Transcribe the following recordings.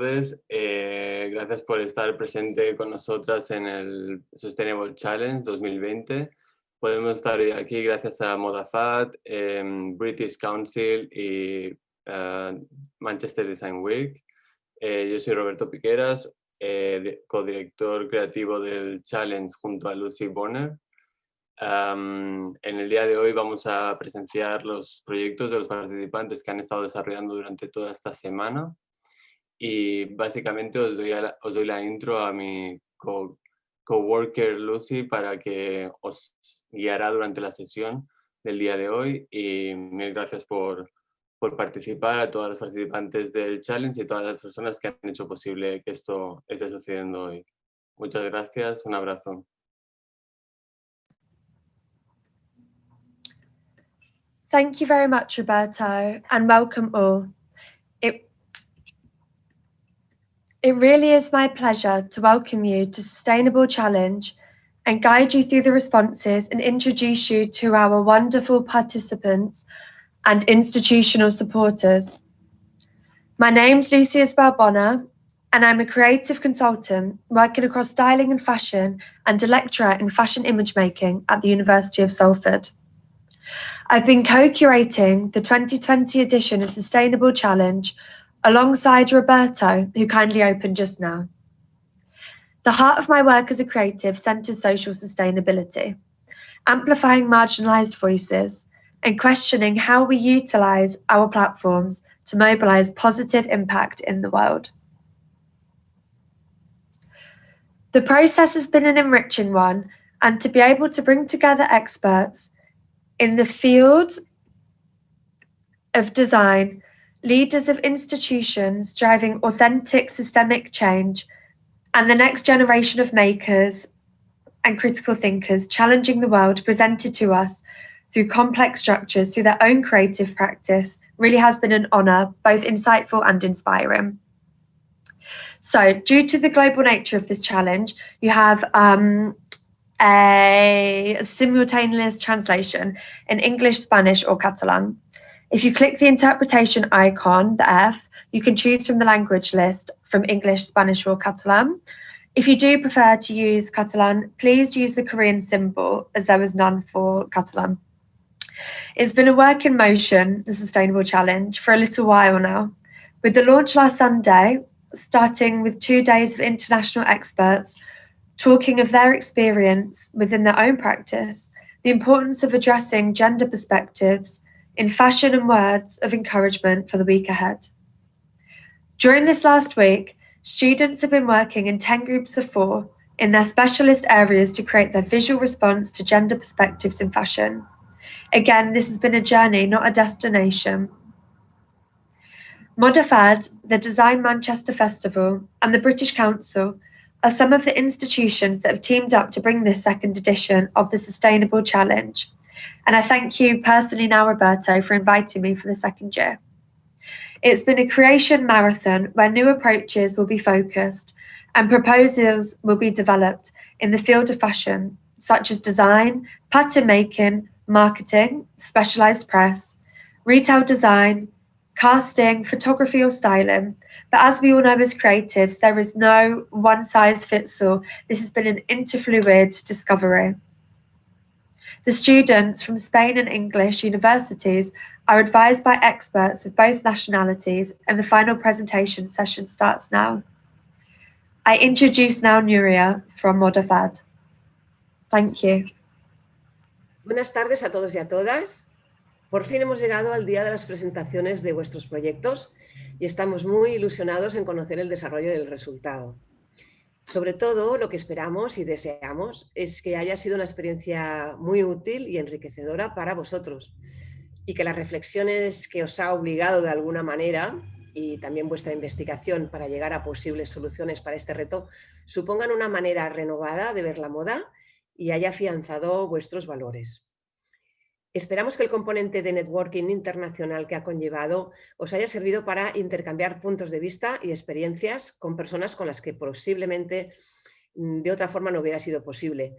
tardes. Gracias por estar presente con nosotras en el Sustainable Challenge 2020. Podemos estar aquí gracias a MODA-FAD, British Council y Manchester Design Week. Yo soy Roberto Piqueras, codirector creativo del Challenge junto a Lucy-Isobel Bonner. En el día de hoy vamos a presenciar los proyectos de los participantes que han estado desarrollando durante toda esta semana y básicamente os doy la intro a mi coworker Lucy para que os guiará durante la sesión del día de hoy, y mil gracias por participar a todos los participantes del challenge y todas las personas que han hecho posible que esto esté sucediendo hoy. Muchas gracias, un abrazo. Thank you very much, Roberto, and welcome all. It really is my pleasure to welcome you to Sustainable Challenge and guide you through the responses and introduce you to our wonderful participants and institutional supporters. My name's Lucy-Isobel Bonner, and I'm a creative consultant working across styling and fashion and a lecturer in fashion image making at the University of Salford. I've been co-curating the 2020 edition of Sustainable Challenge alongside Roberto, who kindly opened just now. The heart of my work as a creative centres social sustainability, amplifying marginalised voices and questioning how we utilise our platforms to mobilise positive impact in the world. The process has been an enriching one, and to be able to bring together experts in the field of design, leaders of institutions driving authentic systemic change, and the next generation of makers and critical thinkers challenging the world presented to us through complex structures through their own creative practice really has been an honour, both insightful and inspiring. So, due to the global nature of this challenge, you have a simultaneous translation in English, Spanish or Catalan. If you click the interpretation icon, the F, you can choose from the language list from English, Spanish or Catalan. If you do prefer to use Catalan, please use the Korean symbol, as there was none for Catalan. It's been a work in motion, the Sustainable Challenge, for a little while now. With the launch last Sunday, starting with 2 days of international experts talking of their experience within their own practice, the importance of addressing gender perspectives in fashion and words of encouragement for the week ahead. During this last week, students have been working in 10 groups of 4 in their specialist areas to create their visual response to gender perspectives in fashion. Again, this has been a journey, not a destination. MODA-FAD, the Design Manchester Festival, and the British Council are some of the institutions that have teamed up to bring this second edition of the Sustainable Challenge. And I thank you personally now, Roberto, for inviting me for the second year. It's been a creation marathon where new approaches will be focused and proposals will be developed in the field of fashion, such as design, pattern making, marketing, specialised press, retail design, casting, photography or styling. But as we all know as creatives, there is no one size fits all. This has been an interfluid discovery. The students from Spain and English universities are advised by experts of both nationalities, and the final presentation session starts now. I introduce now Nuria from MODA-FAD. Thank you. Buenas tardes a todos y a todas. Por fin hemos llegado al día de las presentaciones de vuestros proyectos y estamos muy ilusionados en conocer el desarrollo del resultado. Sobre todo, lo que esperamos y deseamos es que haya sido una experiencia muy útil y enriquecedora para vosotros, y que las reflexiones que os ha obligado de alguna manera, y también vuestra investigación para llegar a posibles soluciones para este reto, supongan una manera renovada de ver la moda y haya afianzado vuestros valores. Esperamos que el componente de networking internacional que ha conllevado os haya servido para intercambiar puntos de vista y experiencias con personas con las que posiblemente de otra forma no hubiera sido posible.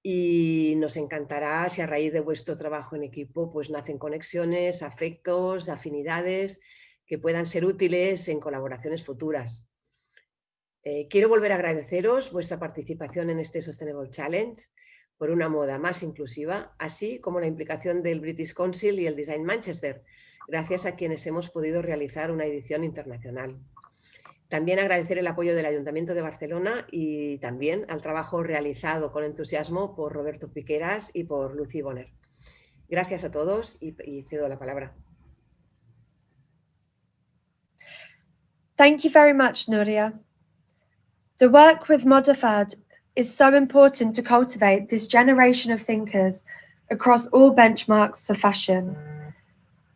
Y nos encantará si a raíz de vuestro trabajo en equipo pues nacen conexiones, afectos, afinidades que puedan ser útiles en colaboraciones futuras. Quiero volver a agradeceros vuestra participación en este Sustainable Challenge por una moda más inclusiva, así como la implicación del British Council y el Design Manchester, gracias a quienes hemos podido realizar una edición internacional. También agradecer el apoyo del Ayuntamiento de Barcelona y también al trabajo realizado con entusiasmo por Roberto Piqueras y por Lucy-Isobel Bonner. Gracias a todos y cedo la palabra. Thank you very much, Nuria. The work with MODA-FAD is so important to cultivate this generation of thinkers across all benchmarks of fashion.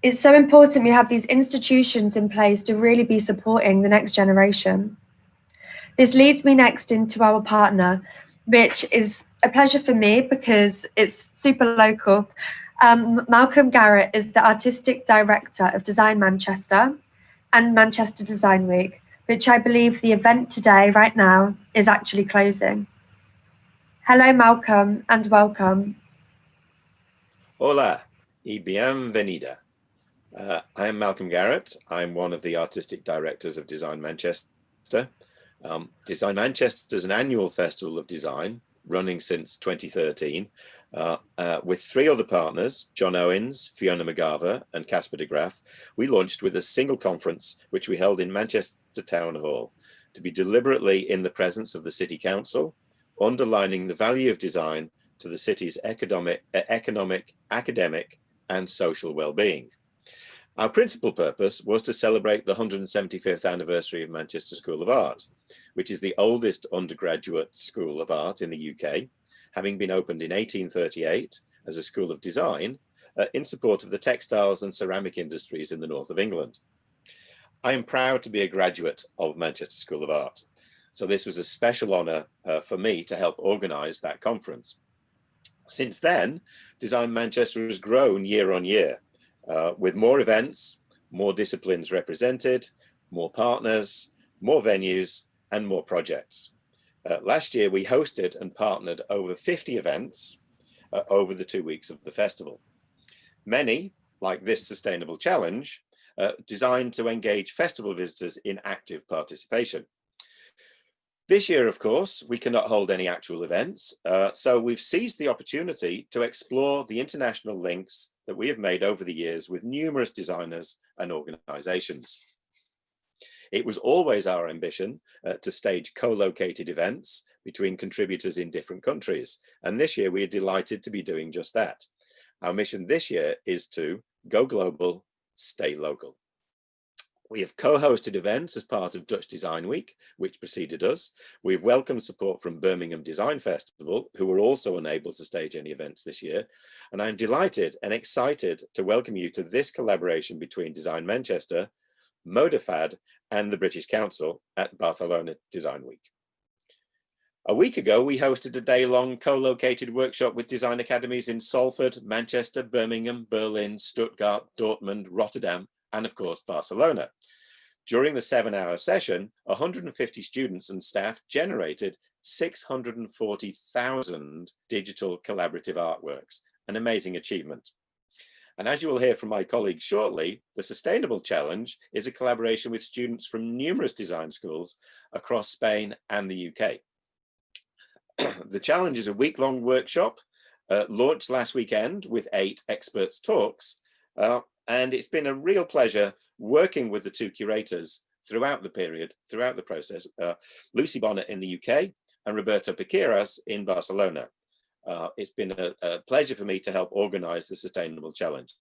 It's so important we have these institutions in place to really be supporting the next generation. This leads me next into our partner, which is a pleasure for me because it's super local. Malcolm Garrett is the Artistic Director of Design Manchester and Manchester Design Week, which I believe the event today, right now, is actually closing. Hello, Malcolm, and welcome. Hola y bienvenida. I am Malcolm Garrett. I'm one of the artistic directors of Design Manchester. Design Manchester is an annual festival of design running since 2013 with 3 other partners, John Owens, Fiona McGarver and Casper de Graaf. We launched with a single conference which we held in Manchester Town Hall to be deliberately in the presence of the City Council, underlining the value of design to the city's economic, academic and social well-being. Our principal purpose was to celebrate the 175th anniversary of Manchester School of Art, which is the oldest undergraduate school of art in the UK, having been opened in 1838 as a school of design in support of the textiles and ceramic industries in the north of England. I am proud to be a graduate of Manchester School of Art, so this was a special honour for me to help organise that conference. Since then, Design Manchester has grown year on year, with more events, more disciplines represented, more partners, more venues, and more projects. Last year, we hosted and partnered over 50 events over the 2 weeks of the festival. Many, like this Sustainable Challenge, designed to engage festival visitors in active participation. This year, of course, we cannot hold any actual events, so we've seized the opportunity to explore the international links that we have made over the years with numerous designers and organisations. It was always our ambition to stage co-located events between contributors in different countries, and this year we are delighted to be doing just that. Our mission this year is to go global, stay local. We have co-hosted events as part of Dutch Design Week, which preceded us. We've welcomed support from Birmingham Design Festival, who were also unable to stage any events this year. And I'm delighted and excited to welcome you to this collaboration between Design Manchester, MODA-FAD, and the British Council at Barcelona Design Week. A week ago, we hosted a day-long co-located workshop with design academies in Salford, Manchester, Birmingham, Berlin, Stuttgart, Dortmund, Rotterdam, and of course, Barcelona. During the 7-hour session, 150 students and staff generated 640,000 digital collaborative artworks, an amazing achievement. And as you will hear from my colleagues shortly, the Sustainable Challenge is a collaboration with students from numerous design schools across Spain and the UK. The challenge is a week-long workshop launched last weekend with 8 experts talks. And it's been a real pleasure working with the 2 curators throughout the period, throughout the process, Lucy Bonner in the UK and Roberto Piqueras in Barcelona. It's been a pleasure for me to help organise the Sustainable Challenge.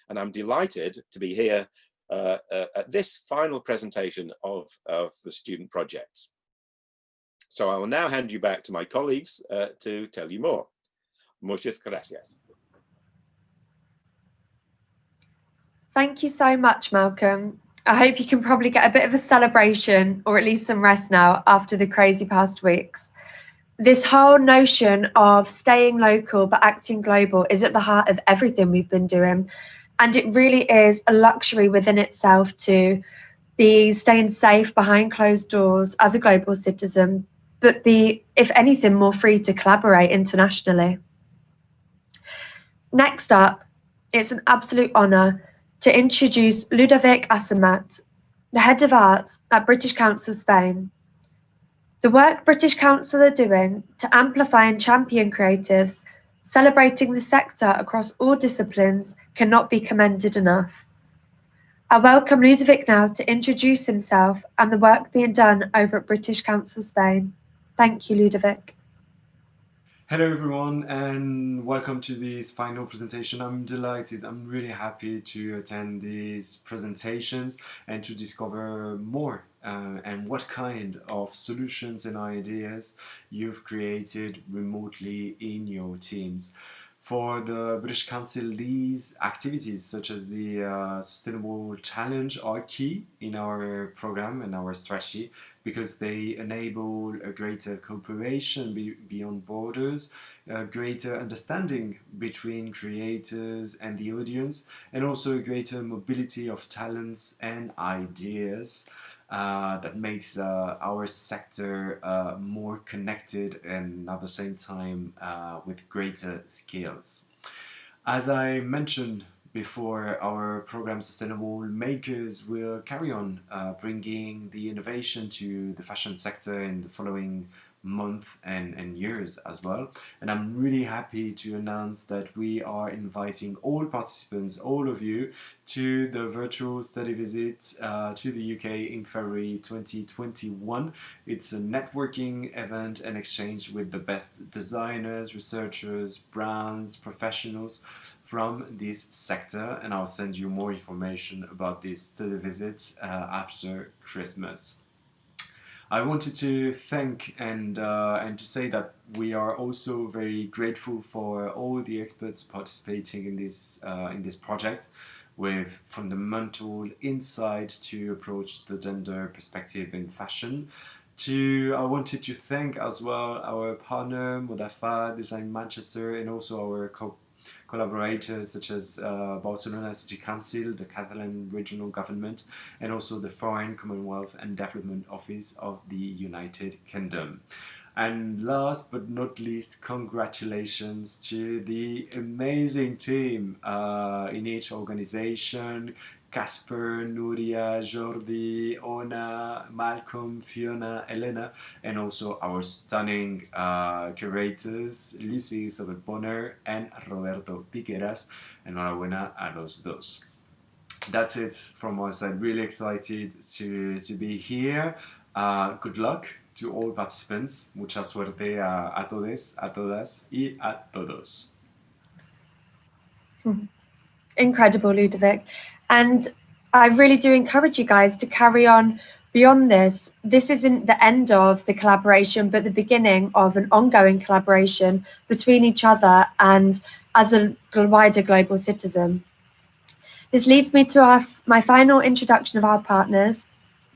And I'm delighted to be here at this final presentation of the student projects. So I will now hand you back to my colleagues to tell you more. Muchas gracias. Thank you so much, Malcolm. I hope you can probably get a bit of a celebration or at least some rest now after the crazy past weeks. This whole notion of staying local but acting global is at the heart of everything we've been doing. And it really is a luxury within itself to be staying safe behind closed doors as a global citizen, but be, if anything, more free to collaborate internationally. Next up, it's an absolute honour to introduce Ludovic Asamat, the Head of Arts at British Council Spain. The work British Council are doing to amplify and champion creatives, celebrating the sector across all disciplines, cannot be commended enough. I welcome Ludovic now to introduce himself and the work being done over at British Council Spain. Thank you, Ludovic. Hello everyone, and welcome to this final presentation. I'm delighted, I'm really happy to attend these presentations and to discover more and what kind of solutions and ideas you've created remotely in your teams. For the British Council, these activities such as the Sustainable Challenge are key in our program and our strategy, because they enable a greater cooperation beyond borders, a greater understanding between creators and the audience, and also a greater mobility of talents and ideas that makes our sector more connected and at the same time with greater skills. As I mentioned before, our program Sustainable Makers will carry on bringing the innovation to the fashion sector in the following month and years as well. And I'm really happy to announce that we are inviting all participants, all of you, to the virtual study visit to the UK in February 2021. It's a networking event and exchange with the best designers, researchers, brands, professionals from this sector, and I'll send you more information about this study visit after Christmas. I wanted to thank and to say that we are also very grateful for all the experts participating in this project, with fundamental insight to approach the gender perspective in fashion. I wanted to thank as well our partner MODA-FAD, Design Manchester, and also our collaborators such as Barcelona City Council, the Catalan Regional Government, and also the Foreign, Commonwealth and Development Office of the United Kingdom. And last but not least, congratulations to the amazing team in each organization: Casper, Nuria, Jordi, Ona, Malcolm, Fiona, Elena, and also our stunning curators, Lucy-Isobel Bonner and Roberto Piqueras. Enhorabuena a los dos. That's it from our side. Really excited to be here. Good luck to all participants. Mucha suerte a todos, a todas y a todos. Incredible, Ludovic. And I really do encourage you guys to carry on beyond this. This isn't the end of the collaboration, but the beginning of an ongoing collaboration between each other and as a wider global citizen. This leads me to my final introduction of our partners,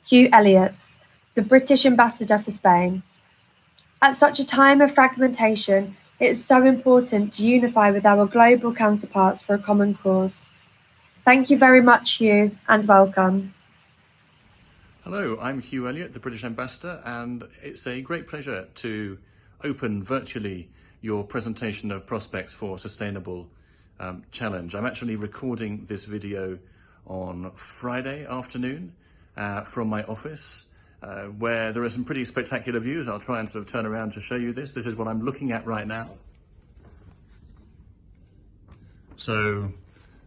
Hugh Elliott, the British Ambassador for Spain. At such a time of fragmentation, it is so important to unify with our global counterparts for a common cause. Thank you very much, Hugh, and welcome. Hello, I'm Hugh Elliott, the British Ambassador, and it's a great pleasure to open virtually your presentation of prospects for Sustainable Challenge. I'm actually recording this video on Friday afternoon from my office, where there are some pretty spectacular views. I'll try and sort of turn around to show you this. This is what I'm looking at right now. So,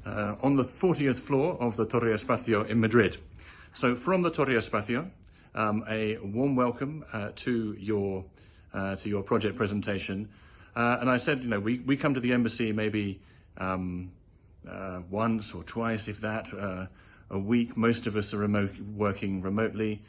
on the 40th floor of the Torre Espacio in Madrid. So from the Torre Espacio, a warm welcome to your project presentation. And I said, you know, we come to the embassy maybe once or twice, if that, a week. Most of us are working remotely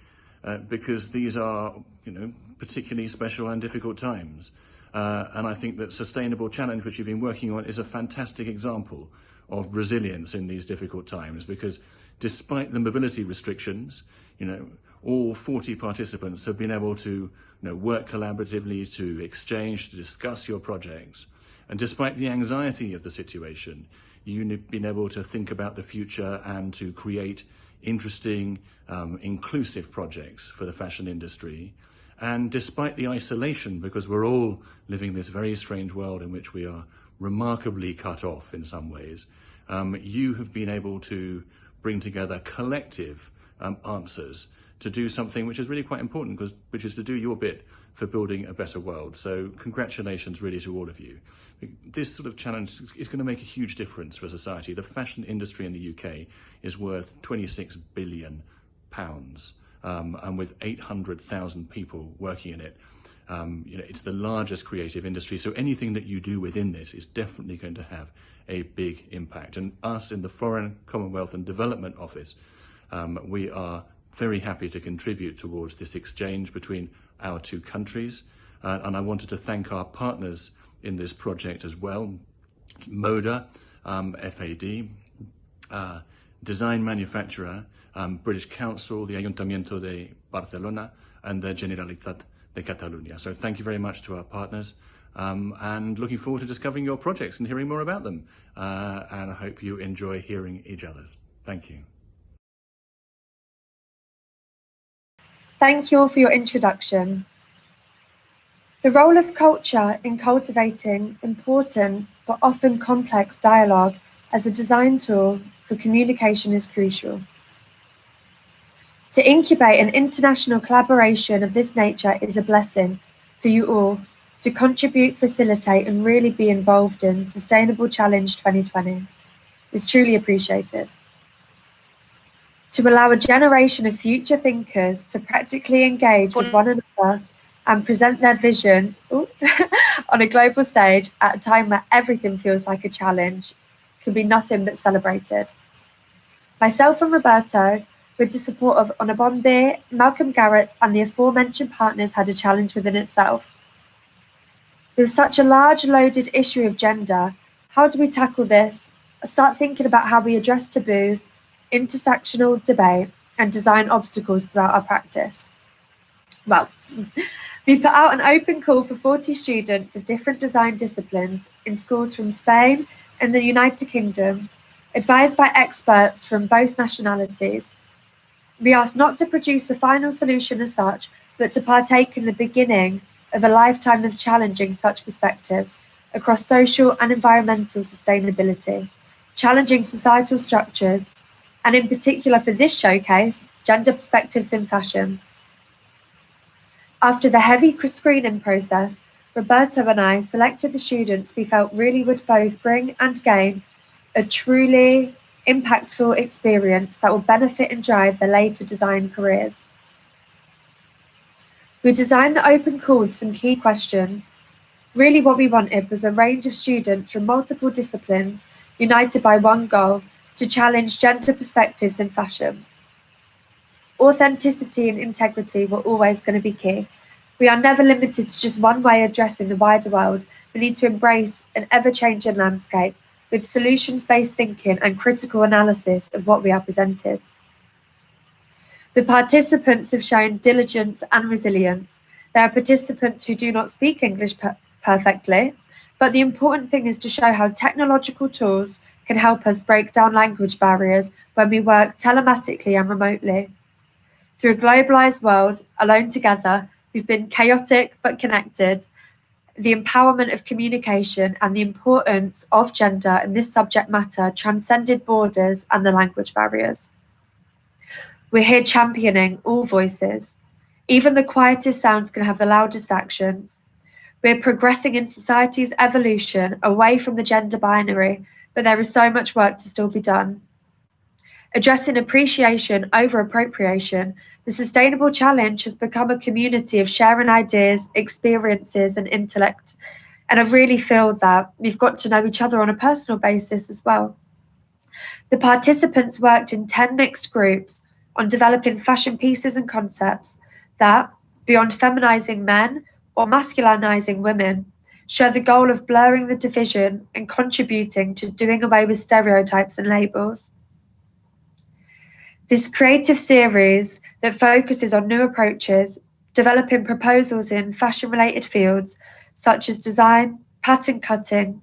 because these are, you know, particularly special and difficult times. And I think that Sustainable Challenge, which you've been working on, is a fantastic example of resilience in these difficult times, because despite the mobility restrictions, you know, all 40 participants have been able to, you know, work collaboratively, to exchange, to discuss your projects. And despite the anxiety of the situation, you've been able to think about the future and to create interesting, inclusive projects for the fashion industry. And despite the isolation, because we're all living this very strange world in which we are remarkably cut off in some ways, you have been able to bring together collective answers to do something which is really quite important, which is to do your bit for building a better world. So congratulations really to all of you. This sort of challenge is going to make a huge difference for society. The fashion industry in the UK is worth £26 billion, and with 800,000 people working in it. It's the largest creative industry, so anything that you do within this is definitely going to have a big impact. And us in the Foreign, Commonwealth and Development Office, we are very happy to contribute towards this exchange between our two countries. And I wanted to thank our partners in this project as well, MODA-FAD, design manufacturer, British Council, the Ajuntament de Barcelona, and the Generalitat de Catalunya. So thank you very much to our partners, and looking forward to discovering your projects and hearing more about them. And I hope you enjoy hearing each other's. Thank you. Thank you all for your introduction. The role of culture in cultivating important but often complex dialogue as a design tool for communication is crucial. To incubate an international collaboration of this nature is a blessing for you all to contribute, facilitate, and really be involved in Sustainable Challenge 2020. It's truly appreciated. To allow a generation of future thinkers to practically engage with one another and present their vision on a global stage at a time where everything feels like a challenge can be nothing but celebrated. Myself and Roberto, with the support of Onabombe, Malcolm Garrett, and the aforementioned partners, had a challenge within itself. With such a large loaded issue of gender, how do we tackle this? Start thinking about how we address taboos, intersectional debate, and design obstacles throughout our practice. Well, we put out an open call for 40 students of different design disciplines in schools from Spain and the United Kingdom, advised by experts from both nationalities. We asked not to produce a final solution as such, but to partake in the beginning of a lifetime of challenging such perspectives across social and environmental sustainability, challenging societal structures, and in particular for this showcase, gender perspectives in fashion. After the heavy screening process, Roberto and I selected the students we felt really would both bring and gain a truly impactful experience that will benefit and drive their later design careers. We designed the open call with some key questions. Really what we wanted was a range of students from multiple disciplines united by one goal: to challenge gender perspectives in fashion. Authenticity and integrity were always going to be key. We are never limited to just one way of addressing the wider world. We need to embrace an ever-changing landscape with solutions-based thinking and critical analysis of what we are presented. The participants have shown diligence and resilience. There are participants who do not speak English perfectly, but the important thing is to show how technological tools can help us break down language barriers when we work telematically and remotely. Through a globalized world, alone together, we've been chaotic but connected. The empowerment of communication and the importance of gender in this subject matter transcended borders and the language barriers. We're here championing all voices. Even the quietest sounds can have the loudest actions. We're progressing in society's evolution away from the gender binary, but there is so much work to still be done. Addressing appreciation over appropriation, the Sustainable Challenge has become a community of sharing ideas, experiences, and intellect. And I really feel that we've got to know each other on a personal basis as well. The participants worked in 10 mixed groups on developing fashion pieces and concepts that, beyond feminizing men or masculinizing women, share the goal of blurring the division and contributing to doing away with stereotypes and labels. This creative series that focuses on new approaches, developing proposals in fashion-related fields such as design, pattern cutting,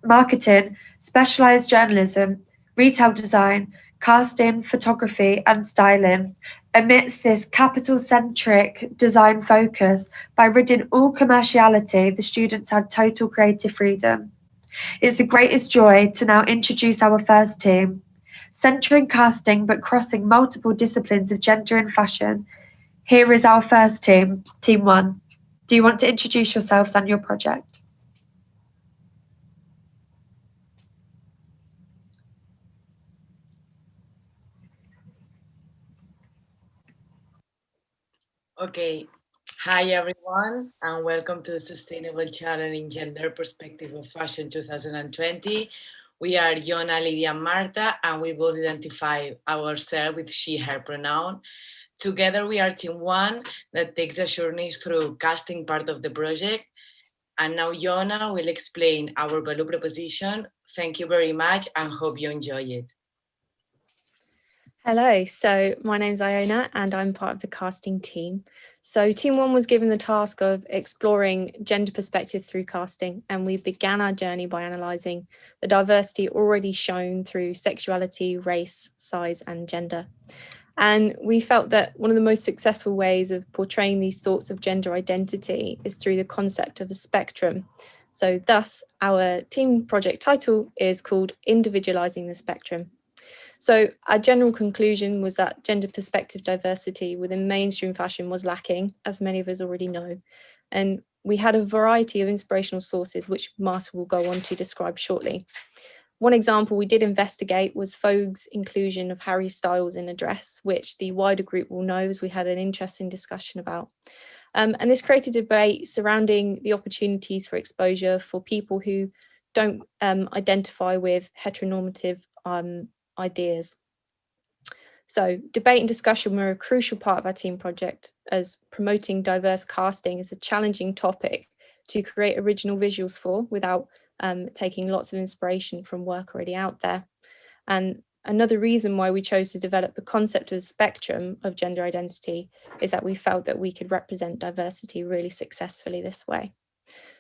marketing, specialized journalism, retail design, casting, photography, and styling, amidst this capital-centric design focus, by ridding all commerciality, the students had total creative freedom. It's the greatest joy to now introduce our first team. Centering casting but crossing multiple disciplines of gender and fashion, here is our first team, Team 1. Do you want to introduce yourselves and your project? Okay. Hi, everyone, and welcome to the Sustainable Challenge in Gender Perspective of Fashion 2020. We are Yona, Lydia, and Marta, and we both identify ourselves with she, her pronoun. Together, we are Team 1 that takes the journey through casting part of the project. And now Yona will explain our value proposition. Thank you very much and hope you enjoy it. Hello, so my name's Iona and I'm part of the casting team. So Team 1 was given the task of exploring gender perspective through casting, and we began our journey by analysing the diversity already shown through sexuality, race, size and gender. And we felt that one of the most successful ways of portraying these thoughts of gender identity is through the concept of a spectrum. So thus our team project title is called Individualising the Spectrum. So our general conclusion was that gender perspective diversity within mainstream fashion was lacking, as many of us already know. And we had a variety of inspirational sources, which Marta will go on to describe shortly. One example we did investigate was Vogue's inclusion of Harry Styles in a dress, which the wider group will know as we had an interesting discussion about. And this created debate surrounding the opportunities for exposure for people who don't identify with heteronormative ideas. So debate and discussion were a crucial part of our team project, as promoting diverse casting is a challenging topic to create original visuals for without taking lots of inspiration from work already out there. And another reason why we chose to develop the concept of a spectrum of gender identity is that we felt that we could represent diversity really successfully this way.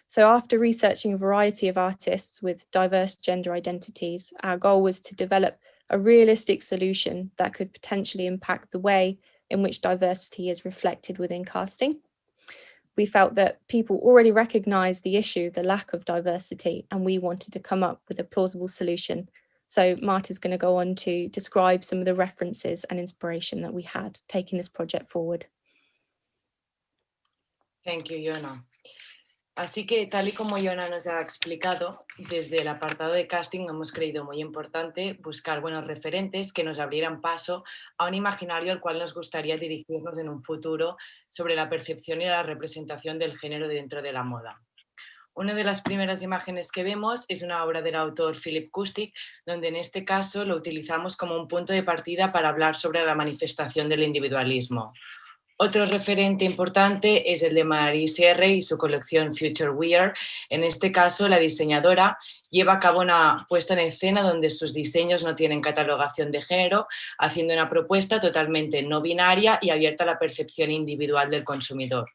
So after researching a variety of artists with diverse gender identities, our goal was to develop a realistic solution that could potentially impact the way in which diversity is reflected within casting. We felt that people already recognise the issue, the lack of diversity, and we wanted to come up with a plausible solution. So Marta's going to go on to describe some of the references and inspiration that we had taking this project forward. Thank you, Yona. Así que, tal y como Yona nos ha explicado, desde el apartado de casting hemos creído muy importante buscar buenos referentes que nos abrieran paso a un imaginario al cual nos gustaría dirigirnos en un futuro sobre la percepción y la representación del género dentro de la moda. Una de las primeras imágenes que vemos es una obra del autor Philip Kustik, donde en este caso lo utilizamos como un punto de partida para hablar sobre la manifestación del individualismo. Otro referente importante es el de Maryse R. y su colección Future Wear. En este caso, la diseñadora lleva a cabo una puesta en escena donde sus diseños no tienen catalogación de género, haciendo una propuesta totalmente no binaria y abierta a la percepción individual del consumidor.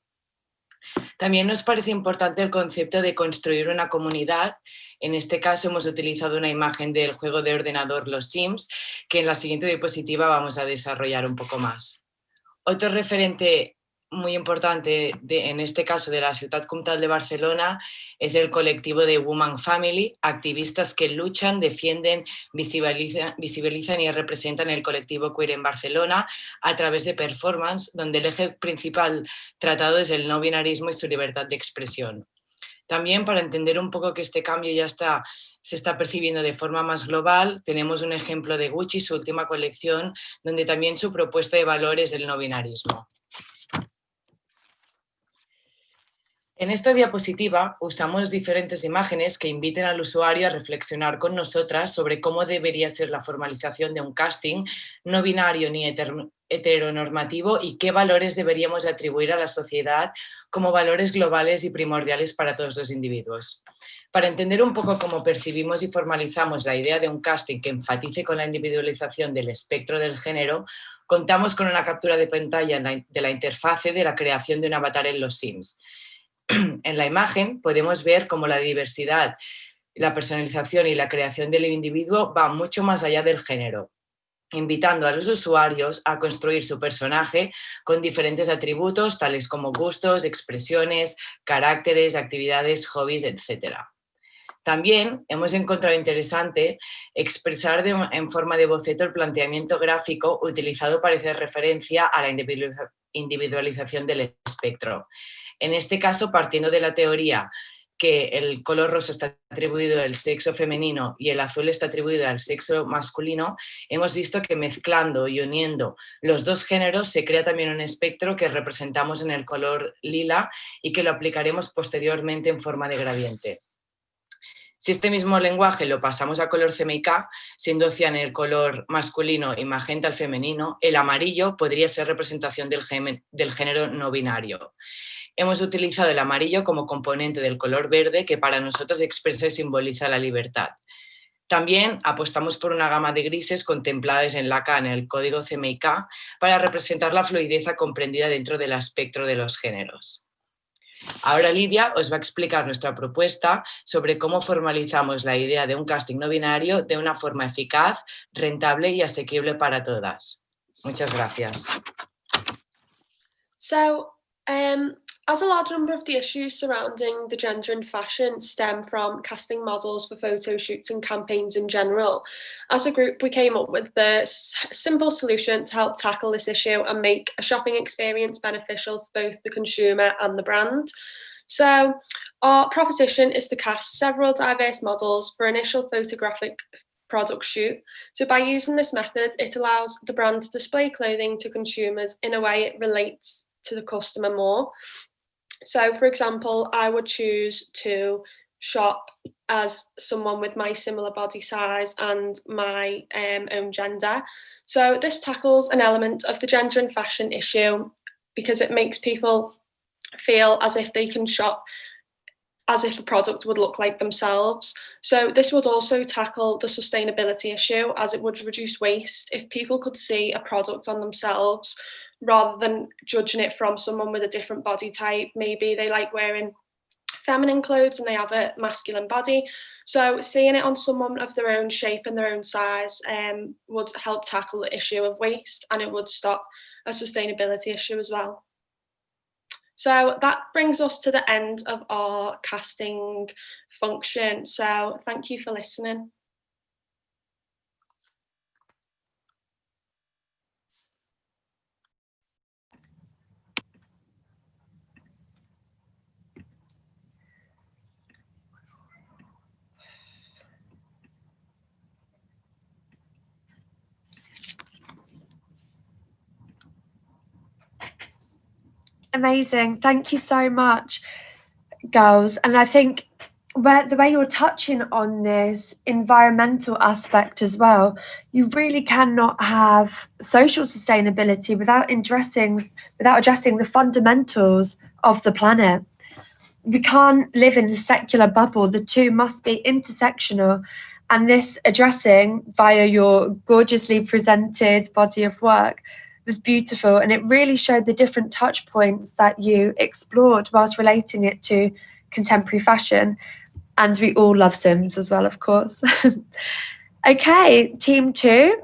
También nos parece importante el concepto de construir una comunidad. En este caso hemos utilizado una imagen del juego de ordenador Los Sims, que en la siguiente diapositiva vamos a desarrollar un poco más. Otro referente muy importante, en este caso de la Ciutat Comtal de Barcelona, es el colectivo de Woman Family, activistas que luchan, defienden, visibilizan y representan el colectivo queer en Barcelona a través de performance, donde el eje principal tratado es el no binarismo y su libertad de expresión. También, para entender un poco que este cambio ya se está percibiendo de forma más global, tenemos un ejemplo de Gucci, su última colección, donde también su propuesta de valor es el no binarismo. En esta diapositiva usamos diferentes imágenes que inviten al usuario a reflexionar con nosotras sobre cómo debería ser la formalización de un casting no binario ni heteronormativo y qué valores deberíamos atribuir a la sociedad como valores globales y primordiales para todos los individuos. Para entender un poco cómo percibimos y formalizamos la idea de un casting que enfatice con la individualización del espectro del género, contamos con una captura de pantalla de la interfase de la creación de un avatar en los Sims. En la imagen podemos ver cómo la diversidad, la personalización y la creación del individuo va mucho más allá del género, invitando a los usuarios a construir su personaje con diferentes atributos tales como gustos, expresiones, caracteres, actividades, hobbies, etc. También hemos encontrado interesante expresar en forma de boceto el planteamiento gráfico utilizado para hacer referencia a la individualización del espectro. En este caso, partiendo de la teoría que el color rosa está atribuido al sexo femenino y el azul está atribuido al sexo masculino, hemos visto que mezclando y uniendo los dos géneros se crea también un espectro que representamos en el color lila y que lo aplicaremos posteriormente en forma de gradiente. Si este mismo lenguaje lo pasamos a color CMYK, siendo cian el color masculino y magenta el femenino, el amarillo podría ser representación del género no binario. Hemos utilizado el amarillo como componente del color verde, que para nosotros expresa y simboliza la libertad. También apostamos por una gama de grises contempladas en laca en el código CMYK para representar la fluidez comprendida dentro del espectro de los géneros. Ahora Lidia os va a explicar nuestra propuesta sobre cómo formalizamos la idea de un casting no binario de una forma eficaz, rentable y asequible para todas. Muchas gracias. So, as a large number of the issues surrounding the gender in fashion stem from casting models for photo shoots and campaigns in general, as a group we came up with the simple solution to help tackle this issue and make a shopping experience beneficial for both the consumer and the brand. So our proposition is to cast several diverse models for initial photographic product shoot. So by using this method, it allows the brand to display clothing to consumers in a way it relates to the customer more. So, for example, I would choose to shop as someone with my similar body size and my own gender. So this tackles an element of the gender and fashion issue because it makes people feel as if they can shop as if a product would look like themselves. So this would also tackle the sustainability issue, as it would reduce waste if people could see a product on themselves rather than judging it from someone with a different body type. Maybe they like wearing feminine clothes and they have a masculine body. So seeing it on someone of their own shape and their own size would help tackle the issue of waste, and it would stop a sustainability issue as well. So that brings us to the end of our casting function. So thank you for listening. Amazing. Thank you so much, girls. And I think the way you're touching on this environmental aspect as well, you really cannot have social sustainability without addressing the fundamentals of the planet. We can't live in a secular bubble. The two must be intersectional. And this addressing via your gorgeously presented body of work was beautiful, and it really showed the different touch points that you explored whilst relating it to contemporary fashion. And we all love Sims as well, of course. Okay, team 2.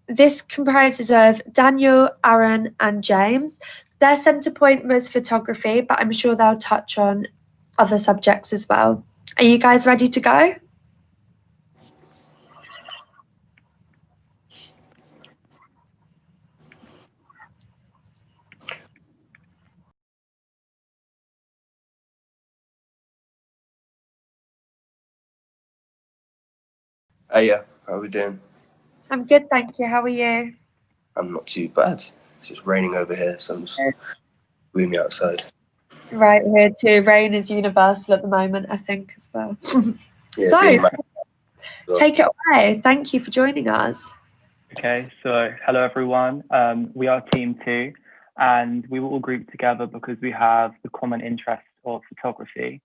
This comprises of Daniel, Aaron and James. Their centre point was photography, but I'm sure they'll touch on other subjects as well. Are you guys ready to go? Hiya, how are we doing? I'm good, thank you. How are you? I'm not too bad. It's just raining over here, so I'm just gloomy outside. Right, here too. Rain is universal at the moment, I think, as well. Yeah, so, take it away. Thank you for joining us. Okay, so hello everyone. We are Team 2, and we were all grouped together because we have the common interest of photography.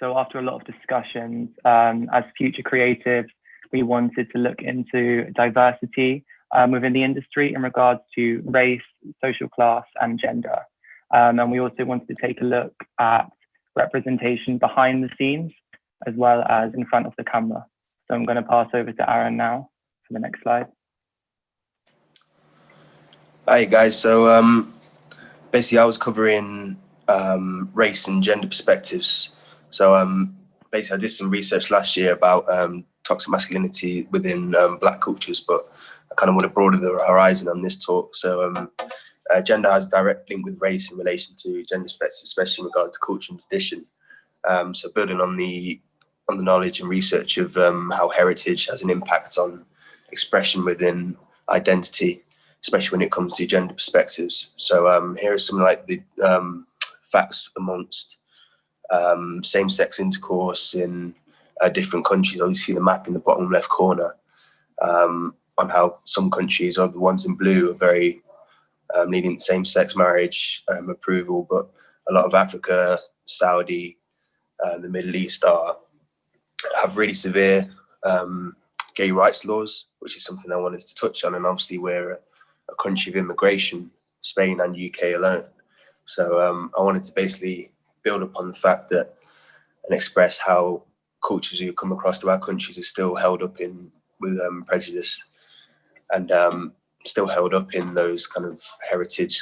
So after a lot of discussions, as future creatives, we wanted to look into diversity within the industry in regards to race, social class, and gender. And we also wanted to take a look at representation behind the scenes, as well as in front of the camera. So I'm going to pass over to Aaron now for the next slide. Hi guys, so basically I was covering race and gender perspectives. So basically I did some research last year about toxic masculinity within Black cultures, but I kind of want to broaden the horizon on this talk. So gender has a direct link with race in relation to gender perspective, especially in regard to culture and tradition. So building on the knowledge and research of how heritage has an impact on expression within identity, especially when it comes to gender perspectives. So here are some like the facts amongst same-sex intercourse in different countries. Obviously the map in the bottom left corner on how some countries, or the ones in blue, are very lenient same-sex marriage approval, but a lot of Africa, Saudi, the Middle East have really severe gay rights laws, which is something I wanted to touch on. And obviously we're a country of immigration, Spain and UK alone. So I wanted to basically build upon the fact that and express how cultures who come across to our countries are still held up with prejudice and still held up in those kind of heritage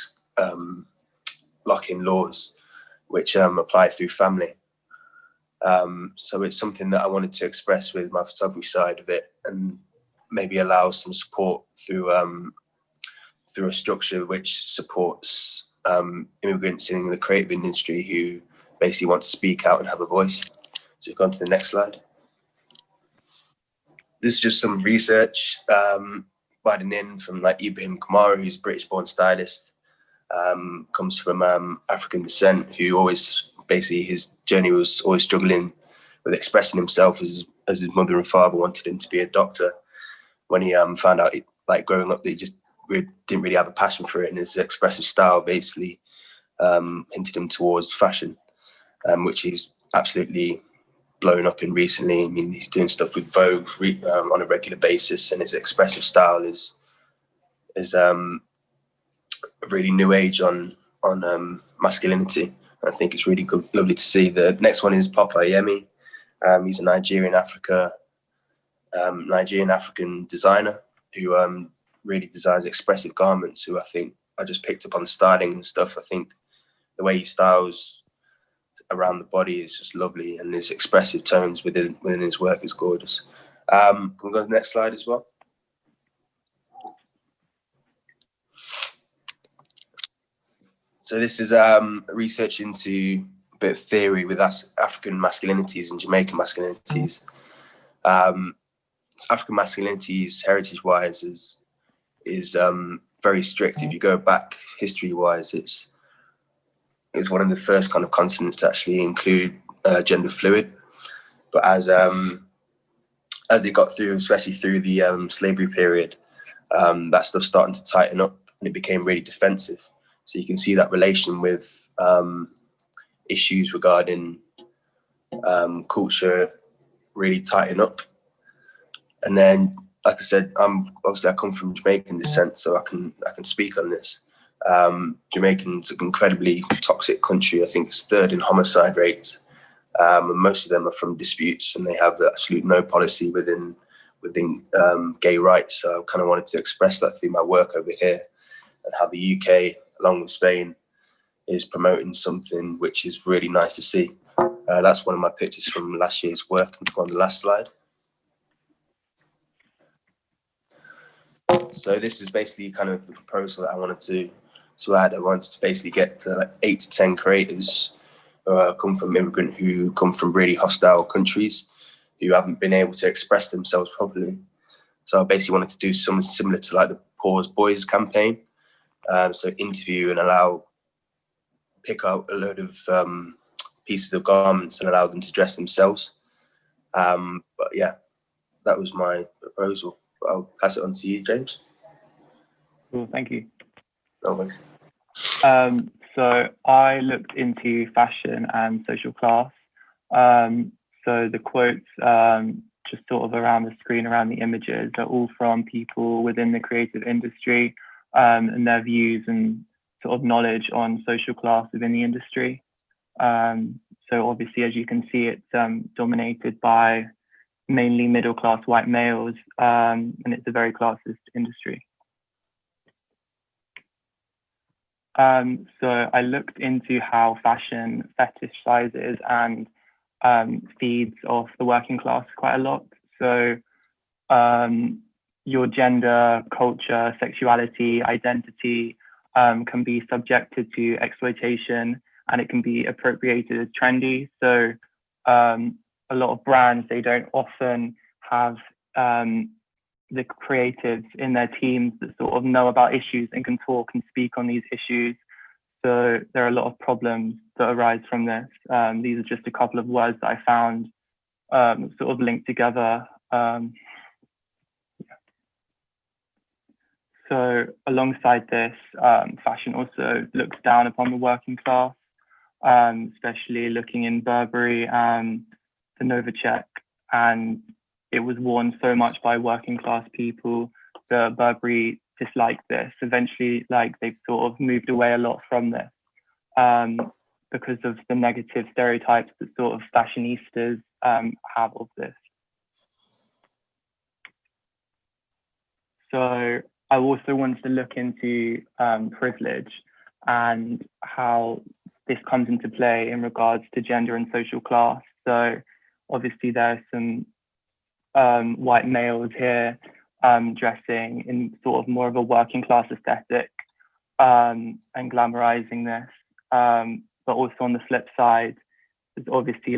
lock-in laws, which apply through family. So it's something that I wanted to express with my photography side of it, and maybe allow some support through a structure which supports immigrants in the creative industry who basically want to speak out and have a voice. So we've gone to the next slide. This is just some research by the NIN from like Ibrahim Kamara, who's a British-born stylist, comes from African descent, who always, basically his journey was always struggling with expressing himself as his mother and father wanted him to be a doctor. When he found out, like growing up, that he just didn't really have a passion for it, and his expressive style basically hinted him towards fashion, which he's absolutely blown up in recently. I mean, he's doing stuff with Vogue on a regular basis, and his expressive style is a really new age on masculinity. I think it's really good, lovely to see. The next one is Papa Yemi. He's a Nigerian African designer who really designs expressive garments, who I think I just picked up on the styling and stuff. I think the way he styles around the body is just lovely, and his expressive tones within his work is gorgeous. Can we go to the next slide as well? So this is research into a bit of theory with African masculinities and Jamaican masculinities. African masculinities, heritage-wise, is very strict. If you go back history-wise, it's one of the first kind of continents to actually include gender fluid. But as they got through, especially through the slavery period, that stuff starting to tighten up, and it became really defensive. So you can see that relation with issues regarding culture really tighten up. And then, like I said, I come from Jamaican descent, so I can speak on this. Jamaican's an incredibly toxic country. I think it's third in homicide rates, and most of them are from disputes, and they have absolutely no policy within gay rights. So I kind of wanted to express that through my work over here, and how the UK, along with Spain, is promoting something which is really nice to see. That's one of my pictures from last year's work. On the last slide. So this is basically kind of the proposal that I wanted to add. I wanted to basically get to like 8 to 10 creatives who come from really hostile countries, who haven't been able to express themselves properly. So I basically wanted to do something similar to like the Pause Boys campaign. So interview and pick out a load of pieces of garments and allow them to dress themselves. But yeah, that was my proposal. I'll pass it on to you, James. Cool, thank you. No worries. So I looked into fashion and social class. So the quotes just sort of around the screen, around the images, are all from people within the creative industry and their views and sort of knowledge on social class within the industry. So obviously, as you can see, it's dominated by mainly middle-class white males, and it's a very classist industry. So I looked into how fashion fetishizes and feeds off the working class quite a lot. So your gender, culture, sexuality, identity can be subjected to exploitation, and it can be appropriated as trendy. So a lot of brands, they don't often have the creatives in their teams that sort of know about issues and can talk and speak on these issues. So there are a lot of problems that arise from this. These are just a couple of words that I found sort of linked together. So alongside this, fashion also looks down upon the working class, especially looking in Burberry and the Novacek, and it was worn so much by working class people that Burberry disliked this. Eventually, they've sort of moved away a lot from this because of the negative stereotypes that sort of fashionistas have of this. So I also wanted to look into privilege and how this comes into play in regards to gender and social class. So obviously there are some white males here dressing in sort of more of a working class aesthetic and glamorizing this. But also on the flip side, there's obviously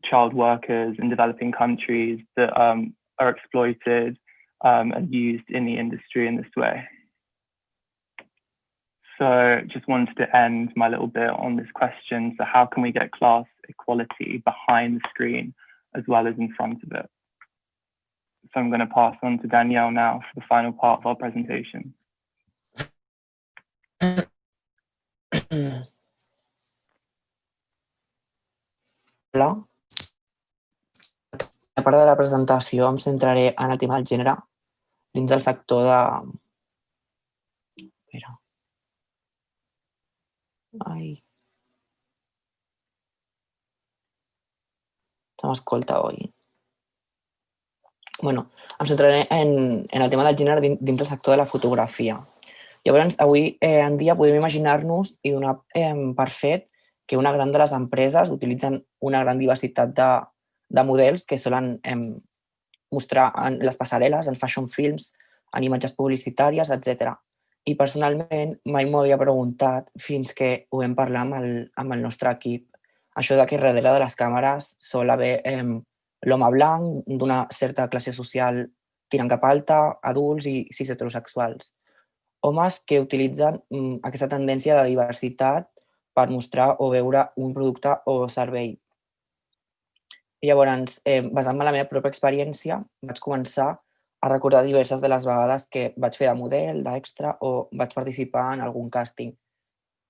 child workers in developing countries that are exploited and used in the industry in this way. So just wanted to end my little bit on this question. So how can we get class equality behind the screen as well as in front of it? So I'm going to pass on to Danielle now for the final part of our presentation. Hola. A part de la presentació em centraré en el tema del gènere dins del sector de... Espera. Ai. Se m'escolta, oi? Bueno, em centraré en el tema del gènere dins del sector de la fotografia. Llavors, avui en dia podem imaginar-nos i donar per fet que una gran de les empreses utilitzen una gran diversitat de models que solen mostrar en les passarel·les, en fashion films, en imatges publicitàries, etc. I personalment mai m'ho havia preguntat fins que ho vam parlar amb el nostre equip. Això de que darrere de les càmeres sol haver l'home blanc d'una certa classe social tirant cap alta, adults i cis heterosexuals. Homes que utilitzen aquesta tendència de diversitat per mostrar o veure un producte o servei. I llavors, basant-me en la meva pròpia experiència, vaig començar a recordar diverses de les vegades que vaig fer de model, d'extra o vaig participar en algun càsting.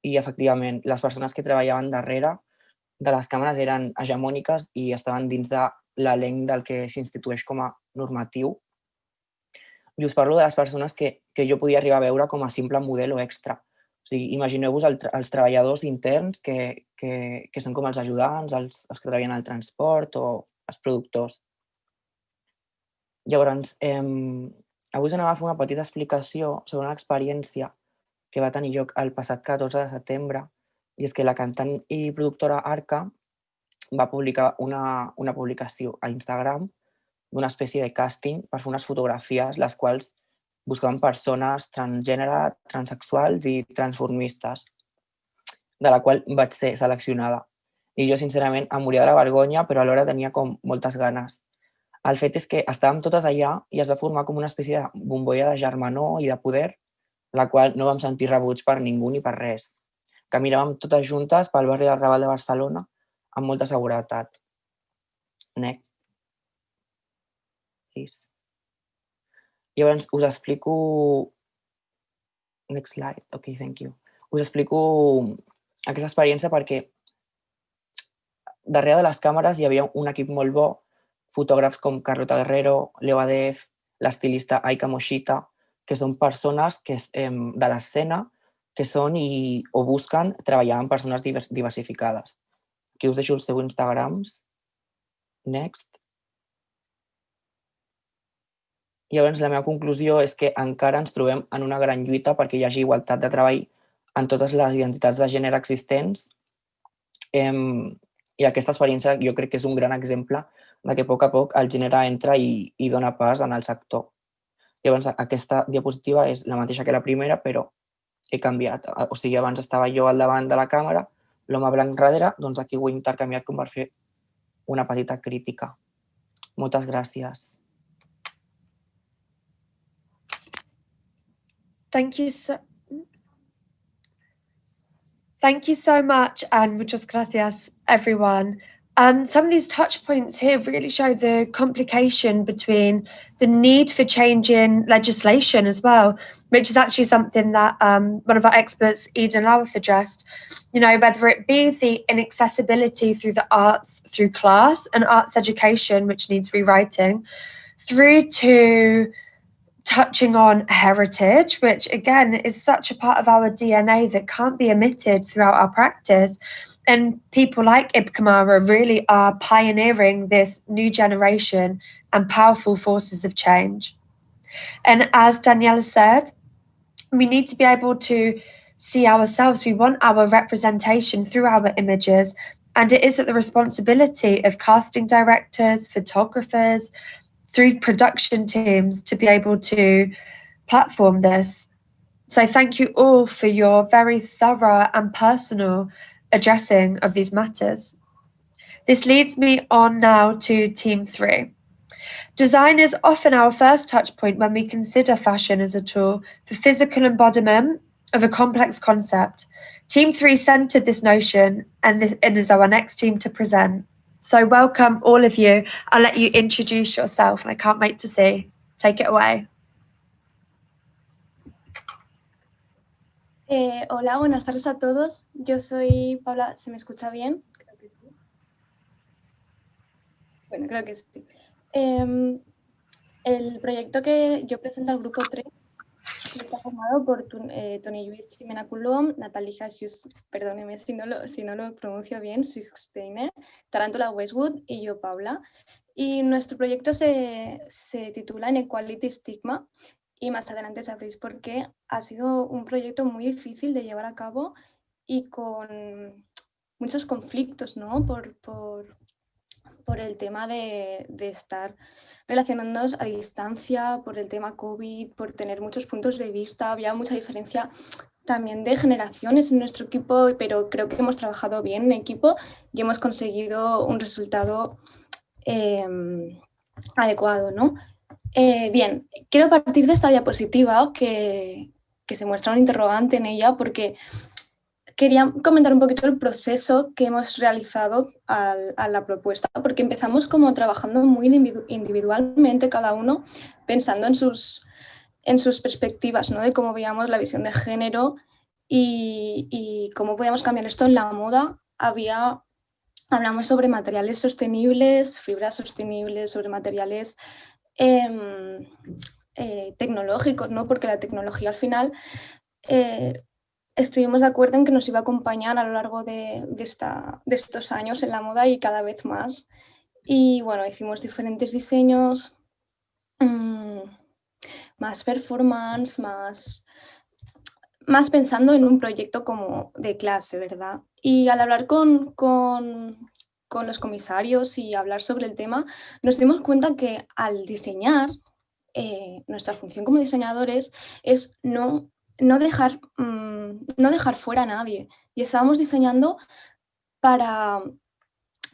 I, efectivament, les persones que treballaven darrere de les càmeres eren hegemòniques i estaven dins de l'elenc del que s'institueix com a normatiu. I us parlo de les persones que jo podia arribar a veure com a simple model o extra. O sigui, imagineu-vos els treballadors interns que són com els ajudants, els que treballen al transport o els productors. Llavors, avui us anava a fer una petita explicació sobre una experiència que va tenir lloc el passat 14 de setembre, i és que la cantant i productora Arca va publicar una publicació a Instagram d'una espècie de càsting per fer unes fotografies les quals buscaven persones transgènere, transsexuals i transformistes, de la qual vaig ser seleccionada. I jo, sincerament, em moria de la vergonya, però alhora tenia com moltes ganes. El fet és que estàvem totes allà i es va formar com una espècie de bombolla de germanor i de poder, la qual no vam sentir rebuts per ningú ni per res. Caminàvem totes juntes pel barri del Raval de Barcelona amb molta seguretat. Next. Please. Llavors, us explico... Next slide. Ok, thank you. Us explico aquesta experiència perquè darrere de les càmeres hi havia un equip molt bo, fotògrafs com Carlota Guerrero, Leo Adef, l'estilista Aika Moshita, que són persones de l'escena que són o busquen treballar amb persones diversificades. Aquí us deixo els seus Instagrams. Next. Llavors, la meva conclusió és que encara ens trobem en una gran lluita perquè hi hagi igualtat de treball en totes les identitats de gènere existents. I aquesta experiència jo crec que és un gran exemple de que a poc el gènere entra i dona pas en el sector. Llavors, aquesta diapositiva és la mateixa que la primera, però he canviat. O sigui, abans estava jo al davant de la càmera, l'home blanc darrere, doncs aquí ho he intercanviat com per fer una petita crítica. Moltes gràcies. Thank you so much, and muchas gracias, everyone. Some of these touch points here really show the complication between the need for changing legislation as well, which is actually something that one of our experts, Eden Lawth, addressed. You know, whether it be the inaccessibility through the arts, through class and arts education, which needs rewriting, through to touching on heritage, which again is such a part of our DNA that can't be omitted throughout our practice. And people like Ib Kamara really are pioneering this new generation and powerful forces of change. And as Daniela said, we need to be able to see ourselves. We want our representation through our images, and it is at the responsibility of casting directors, photographers, through production teams to be able to platform this. So thank you all for your very thorough and personal addressing of these matters. This leads me on now to Team 3. Design is often our first touch point when we consider fashion as a tool for physical embodiment of a complex concept. Team 3 centered this notion and is our next team to present. So welcome all of you. I'll let you introduce yourself and I can't wait to see. Take it away. Hola, buenas tardes a todos. Yo soy Paula. ¿Se me escucha bien? Creo que sí. Bueno, creo que sí. El proyecto que yo presento al grupo 3 está formado por Tony Lluís Ximena Colom, Natalija perdóneme si no lo pronuncio bien, Sustainable, Tarántula Westwood y yo, Paula. Y nuestro proyecto se titula Inequality Stigma y más adelante sabréis por qué. Ha sido un proyecto muy difícil de llevar a cabo y con muchos conflictos, ¿no? Por el tema de estar relacionándonos a distancia, por el tema COVID, por tener muchos puntos de vista. Había mucha diferencia también de generaciones en nuestro equipo, pero creo que hemos trabajado bien en equipo y hemos conseguido un resultado adecuado, ¿no? Bien, quiero partir de esta diapositiva que se muestra un interrogante en ella porque quería comentar un poquito el proceso que hemos realizado a la propuesta, porque empezamos como trabajando muy individualmente cada uno, pensando en sus perspectivas, ¿no? De cómo veíamos la visión de género y cómo podíamos cambiar esto en la moda. Hablamos sobre materiales sostenibles, fibras sostenibles, sobre materiales tecnológicos, ¿no? Porque la tecnología al final estuvimos de acuerdo en que nos iba a acompañar a lo largo de estos años en la moda y cada vez más. Y bueno, hicimos diferentes diseños, más performance, más pensando en un proyecto como de clase, ¿verdad? Y al hablar con los comisarios y hablar sobre el tema, nos dimos cuenta que al diseñar, nuestra función como diseñadores es no dejar fuera a nadie. Y estábamos diseñando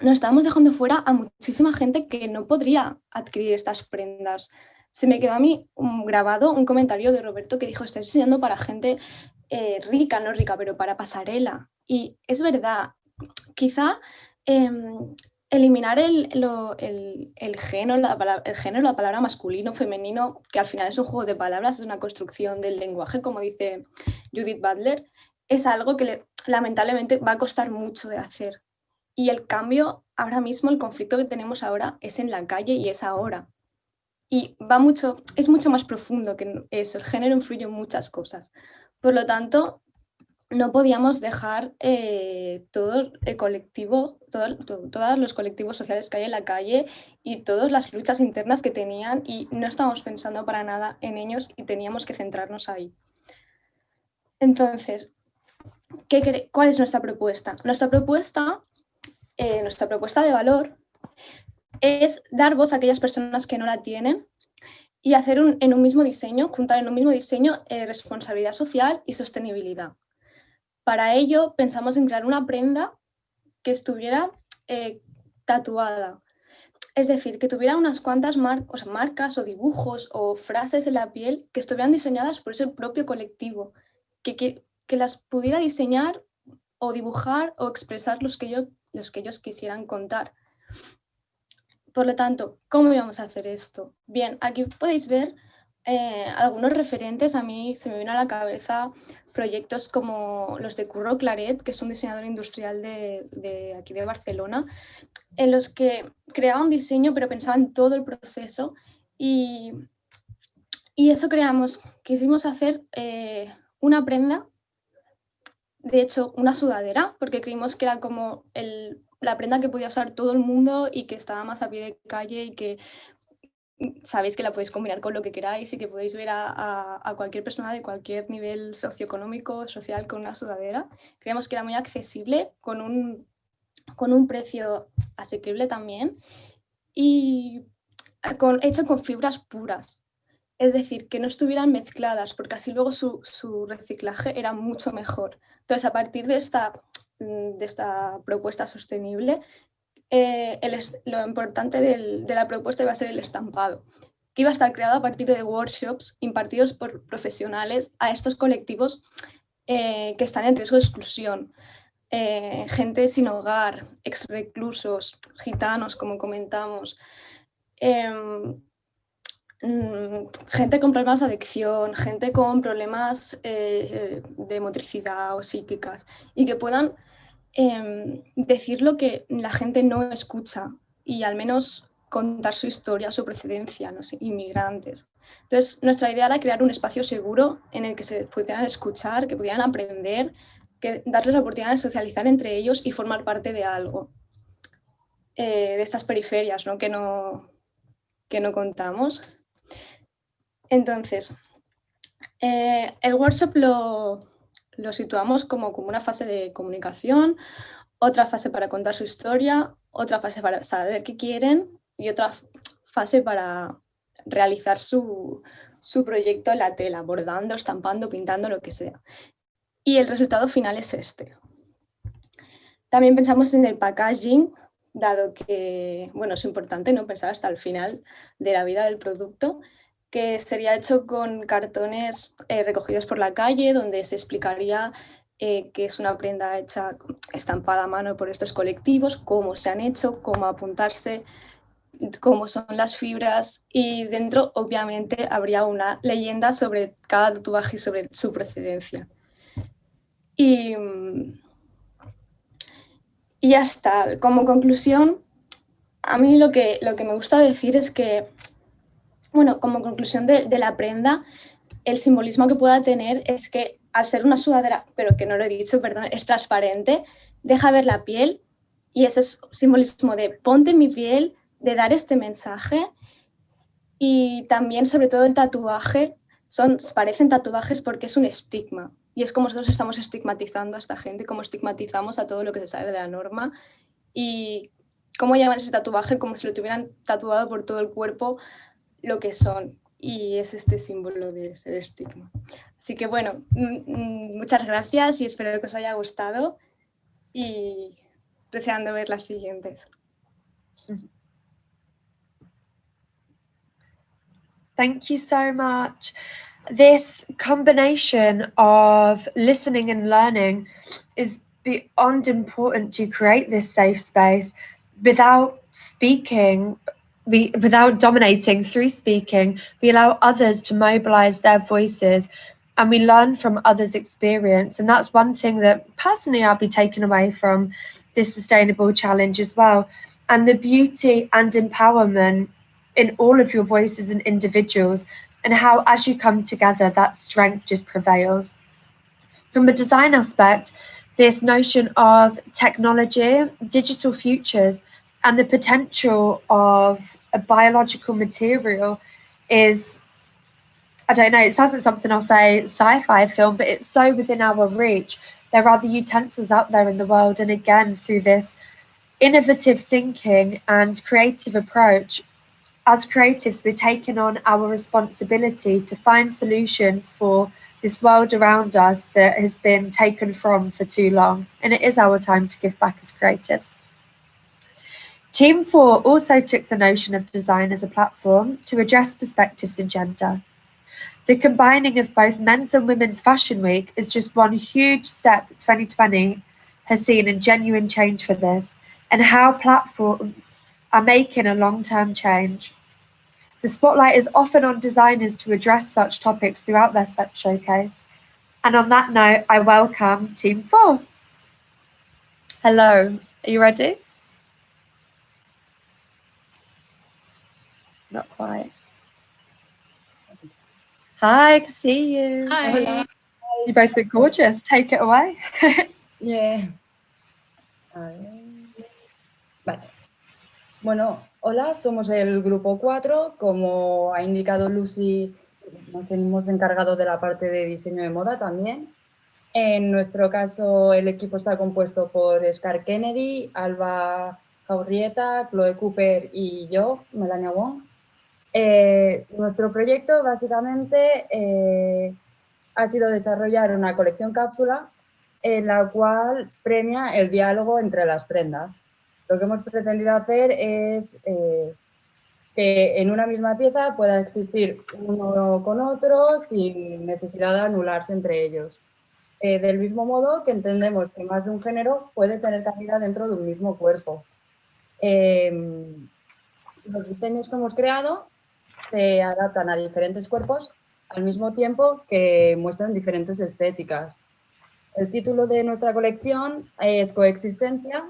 nos estábamos dejando fuera a muchísima gente que no podría adquirir estas prendas. Se me quedó a mí grabado un comentario de Roberto que dijo: estáis diseñando para gente rica, no rica, pero para pasarela. Y es verdad, quizá eliminar el género, la palabra masculino, femenino, que al final es un juego de palabras, es una construcción del lenguaje, como dice Judith Butler, es algo que lamentablemente va a costar mucho de hacer. Y el cambio ahora mismo, el conflicto que tenemos ahora es en la calle y es ahora. Y es mucho más profundo que eso. El género influye en muchas cosas. Por lo tanto, no podíamos dejar todo el colectivo, todos los colectivos sociales que hay en la calle y todas las luchas internas que tenían, y no estábamos pensando para nada en ellos y teníamos que centrarnos ahí. Entonces, ¿cuál es nuestra propuesta? Nuestra propuesta nuestra propuesta de valor es dar voz a aquellas personas que no la tienen y hacer en un mismo diseño, juntar en un mismo diseño responsabilidad social y sostenibilidad. Para ello pensamos en crear una prenda que estuviera tatuada, es decir, que tuviera unas cuantas marcas o dibujos o frases en la piel que estuvieran diseñadas por ese propio colectivo, que las pudiera diseñar o dibujar o expresar los que ellos quisieran contar. Por lo tanto, ¿cómo íbamos a hacer esto? Bien, aquí podéis ver algunos referentes. A mí se me viene a la cabeza proyectos como los de Curro Claret, que es un diseñador industrial de aquí de Barcelona, en los que creaba un diseño pero pensaba en todo el proceso y eso quisimos hacer una prenda, de hecho una sudadera, porque creímos que era como la prenda que podía usar todo el mundo y que estaba más a pie de calle y que sabéis que la podéis combinar con lo que queráis y que podéis ver a cualquier persona de cualquier nivel socioeconómico, social con una sudadera. Creíamos que era muy accesible, con un precio asequible también y hecho con fibras puras. Es decir, que no estuvieran mezcladas, porque así luego su reciclaje era mucho mejor. Entonces, a partir de esta propuesta sostenible, lo importante de la propuesta iba a ser el estampado, que iba a estar creado a partir de workshops impartidos por profesionales a estos colectivos que están en riesgo de exclusión. Gente sin hogar, exreclusos, gitanos, como comentamos, gente con problemas de adicción, gente con problemas de motricidad o psíquicas, y que puedan decir lo que la gente no escucha y al menos contar su historia, su procedencia, no sé, inmigrantes. Entonces, nuestra idea era crear un espacio seguro en el que se pudieran escuchar, que pudieran aprender, darles la oportunidad de socializar entre ellos y formar parte de algo, de estas periferias, ¿no? que no contamos. Entonces, el workshop lo situamos como una fase de comunicación, otra fase para contar su historia, otra fase para saber qué quieren y otra fase para realizar su proyecto en la tela, bordando, estampando, pintando, lo que sea. Y el resultado final es este. También pensamos en el packaging, dado que, bueno, es importante no pensar hasta el final de la vida del producto, que sería hecho con cartones recogidos por la calle, donde se explicaría que es una prenda hecha, estampada a mano por estos colectivos, cómo se han hecho, cómo apuntarse, cómo son las fibras, y dentro obviamente habría una leyenda sobre cada tatuaje y sobre su procedencia. Y ya está. Como conclusión, a mí lo que me gusta decir es que, bueno, como conclusión de la prenda, el simbolismo que pueda tener es que al ser una sudadera, pero que no lo he dicho, perdón, es transparente, deja ver la piel, y ese es simbolismo de ponte en mi piel, de dar este mensaje. Y también, sobre todo, el tatuaje, parecen tatuajes porque es un estigma, y es como nosotros estamos estigmatizando a esta gente, como estigmatizamos a todo lo que se sale de la norma, y cómo llaman ese tatuaje como si lo tuvieran tatuado por todo el cuerpo lo que son, y es este símbolo de ese estigma. Así que bueno, muchas gracias y espero que os haya gustado y deseando ver las siguientes. Thank you so much. This combination of listening and learning is beyond important to create this safe space without speaking. Without dominating through speaking, we allow others to mobilize their voices and we learn from others' experience. And that's one thing that personally I'll be taking away from this Sustainable Challenge as well. And the beauty and empowerment in all of your voices and individuals, and how as you come together, that strength just prevails. From a design aspect, this notion of technology, digital futures, and the potential of a biological material is, I don't know, it sounds like something off a sci-fi film, but it's so within our reach. There are the utensils out there in the world, and again, through this innovative thinking and creative approach, as creatives, we're taking on our responsibility to find solutions for this world around us that has been taken from for too long. And it is our time to give back as creatives. Team 4 also took the notion of design as a platform to address perspectives in gender. The combining of both Men's and Women's Fashion Week is just one huge step 2020 has seen in genuine change for this, and how platforms are making a long-term change. The spotlight is often on designers to address such topics throughout their showcase. And on that note, I welcome Team 4. Hello, are you ready? Not quite. Hi, I can see you. Hi. Hola. You both look gorgeous. Take it away. Yeah. Vale. Bueno, hola, somos el grupo 4. Como ha indicado Lucy, nos hemos encargado de la parte de diseño de moda también. En nuestro caso, el equipo está compuesto por Scar Kennedy, Alba Jaurrieta, Chloe Cooper y yo, Melania Wong. Nuestro proyecto básicamente ha sido desarrollar una colección cápsula en la cual premia el diálogo entre las prendas. Lo que hemos pretendido hacer es que en una misma pieza pueda existir uno con otro sin necesidad de anularse entre ellos. Del mismo modo que entendemos que más de un género puede tener cabida dentro de un mismo cuerpo. Los diseños que hemos creado se adaptan a diferentes cuerpos al mismo tiempo que muestran diferentes estéticas. El título de nuestra colección es Coexistencia,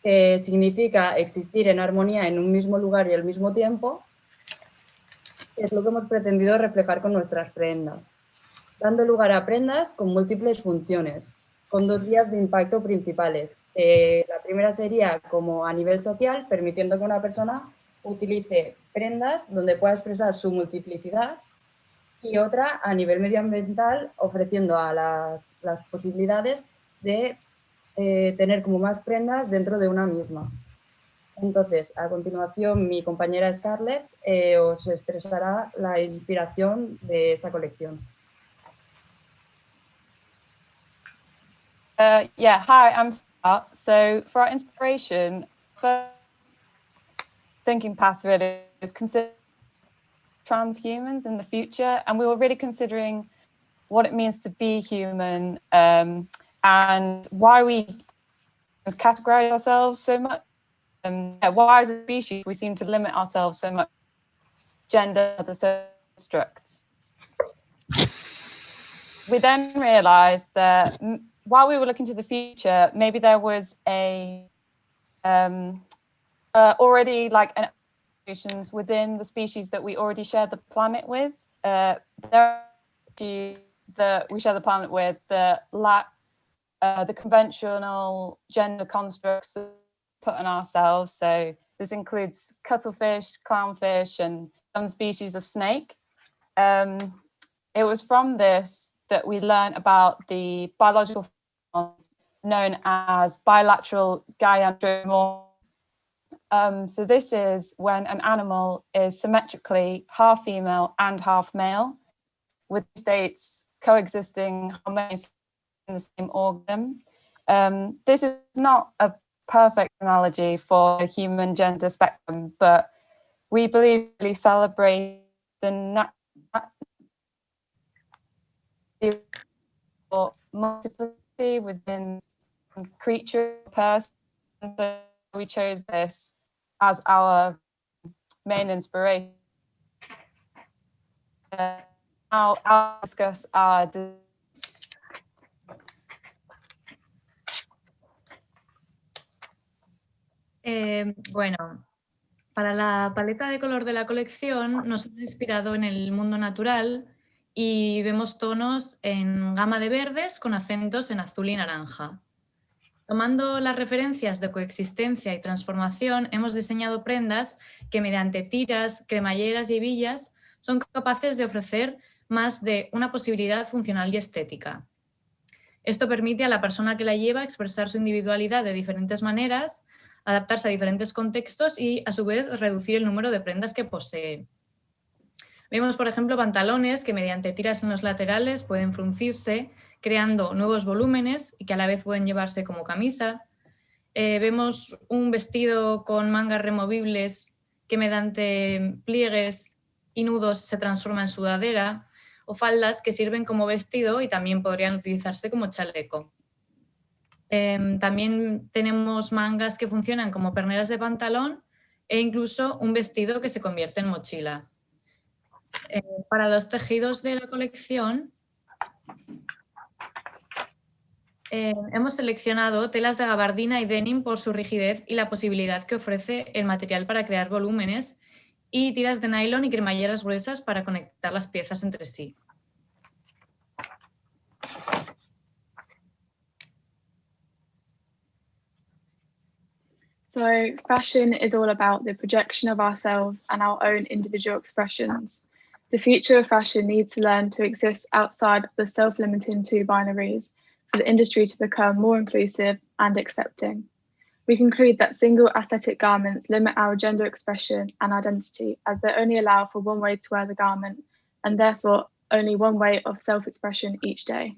que significa existir en armonía en un mismo lugar y al mismo tiempo. Es lo que hemos pretendido reflejar con nuestras prendas, dando lugar a prendas con múltiples funciones, con 2 vías de impacto principales. La primera sería como a nivel social, permitiendo que una persona utilice prendas donde pueda expresar su multiplicidad, y otra a nivel medioambiental, ofreciendo a las posibilidades de tener como más prendas dentro de una misma. Entonces, a continuación, mi compañera Scarlett os expresará la inspiración de esta colección. Yeah, hi, I'm Star. So for our inspiration, first thinking path really is consider transhumans in the future, and we were really considering what it means to be human and why we categorize ourselves so much. Why as a species we seem to limit ourselves so much, gender, the social constructs. We then realized that while we were looking to the future, maybe there was a already like an institutions within the species that we already share the planet with. There are that we share the planet with that lack the conventional gender constructs put on ourselves. So this includes cuttlefish, clownfish, and some species of snake. It was from this that we learned about the biological phenomenon known as bilateral gyantropomorphism. So this is when an animal is symmetrically half female and half male, with states coexisting harmoniously in the same organ. This is not a perfect analogy for the human gender spectrum, but we believe really celebrate the multiplicity within creature person. So we chose this as our main inspiration. I'll discuss our Bueno, para la paleta de color de la colección nos hemos inspirado en el mundo natural y vemos tonos en gama de verdes con acentos en azul y naranja. Tomando las referencias de coexistencia y transformación, hemos diseñado prendas que mediante tiras, cremalleras y hebillas son capaces de ofrecer más de una posibilidad funcional y estética. Esto permite a la persona que la lleva expresar su individualidad de diferentes maneras, adaptarse a diferentes contextos y, a su vez, reducir el número de prendas que posee. Vemos, por ejemplo, pantalones que mediante tiras en los laterales pueden fruncirse, creando nuevos volúmenes y que a la vez pueden llevarse como camisa. Vemos un vestido con mangas removibles que mediante pliegues y nudos se transforma en sudadera, o faldas que sirven como vestido y también podrían utilizarse como chaleco. También tenemos mangas que funcionan como perneras de pantalón e incluso un vestido que se convierte en mochila. Para los tejidos de la colección hemos seleccionado telas de gabardina y denim por su rigidez y la posibilidad que ofrece el material para crear volúmenes, y tiras de nylon y cremalleras gruesas para conectar las piezas entre sí. So fashion is all about the projection of ourselves and our own individual expressions. The future of fashion needs to learn to exist outside of the self-limiting two binaries for the industry to become more inclusive and accepting. We conclude that single aesthetic garments limit our gender expression and identity, as they only allow for one way to wear the garment and therefore only one way of self-expression each day.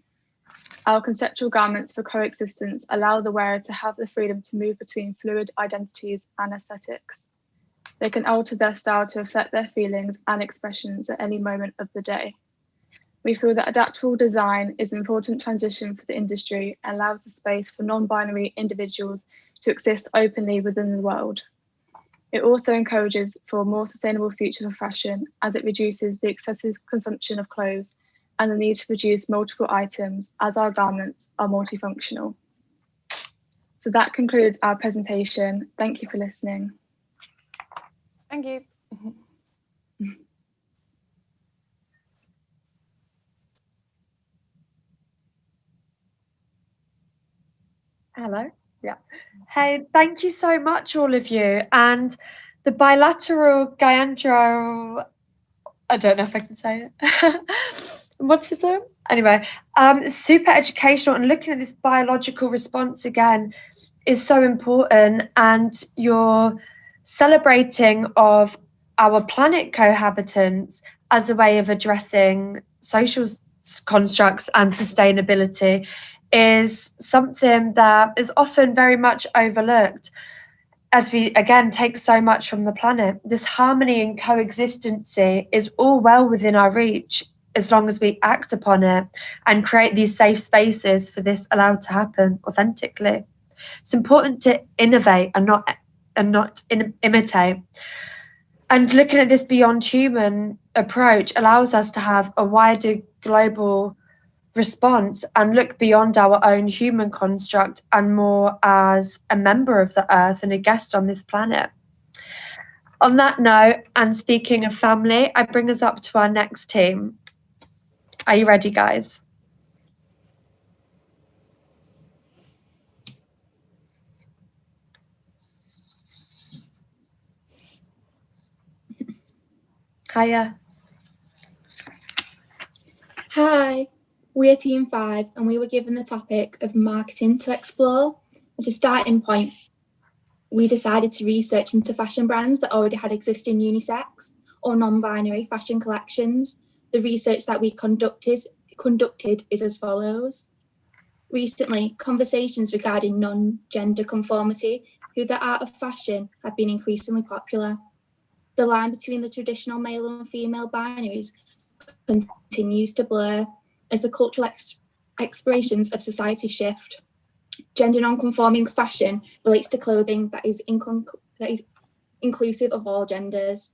Our conceptual garments for coexistence allow the wearer to have the freedom to move between fluid identities and aesthetics. They can alter their style to reflect their feelings and expressions at any moment of the day. We feel that adaptable design is an important transition for the industry and allows the space for non-binary individuals to exist openly within the world. It also encourages for a more sustainable future for fashion, as it reduces the excessive consumption of clothes and the need to produce multiple items, as our garments are multifunctional. So that concludes our presentation. Thank you for listening. Thank you. Hello. Yeah. Hey, thank you so much, all of you. And the bilateral Gayandro, I don't know if I can say it. What's his name? Anyway, super educational, and looking at this biological response again is so important. And you're celebrating of our planet cohabitants as a way of addressing social constructs and sustainability is something that is often very much overlooked, as we again take so much from the planet. This harmony and coexistency is all well within our reach as long as we act upon it and create these safe spaces for this allowed to happen authentically. It's important to innovate and not imitate. And looking at this beyond human approach allows us to have a wider global response and look beyond our own human construct and more as a member of the earth and a guest on this planet. On that note, and speaking of family, I bring us up to our next team. Are you ready, guys? Hiya. Hi, we're Team 5 and we were given the topic of marketing to explore. As a starting point, we decided to research into fashion brands that already had existing unisex or non-binary fashion collections. The research that we conducted is as follows. Recently, conversations regarding non-gender conformity through the art of fashion have been increasingly popular. The line between the traditional male and female binaries continues to blur as the cultural expirations of society shift. Gender non-conforming fashion relates to clothing that is inclusive of all genders.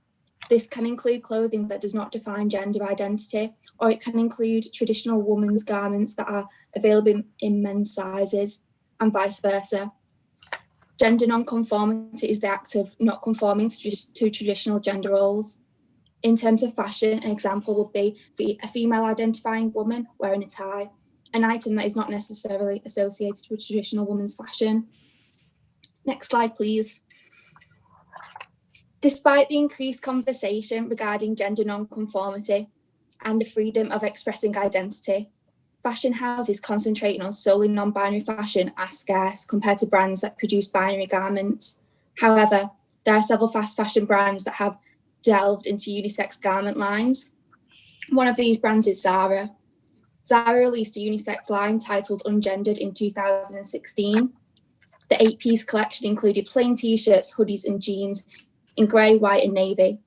This can include clothing that does not define gender identity, or it can include traditional women's garments that are available in men's sizes, and vice versa. Gender non-conformity is the act of not conforming to traditional gender roles. In terms of fashion, an example would be a female-identifying woman wearing a tie, an item that is not necessarily associated with traditional women's fashion. Next slide, please. Despite the increased conversation regarding gender non-conformity and the freedom of expressing identity, fashion houses concentrating on solely non-binary fashion are scarce compared to brands that produce binary garments. However, there are several fast fashion brands that have delved into unisex garment lines. One of these brands is Zara. Zara released a unisex line titled Ungendered in 2016. The 8-piece collection included plain t-shirts, hoodies and jeans in grey, white and navy.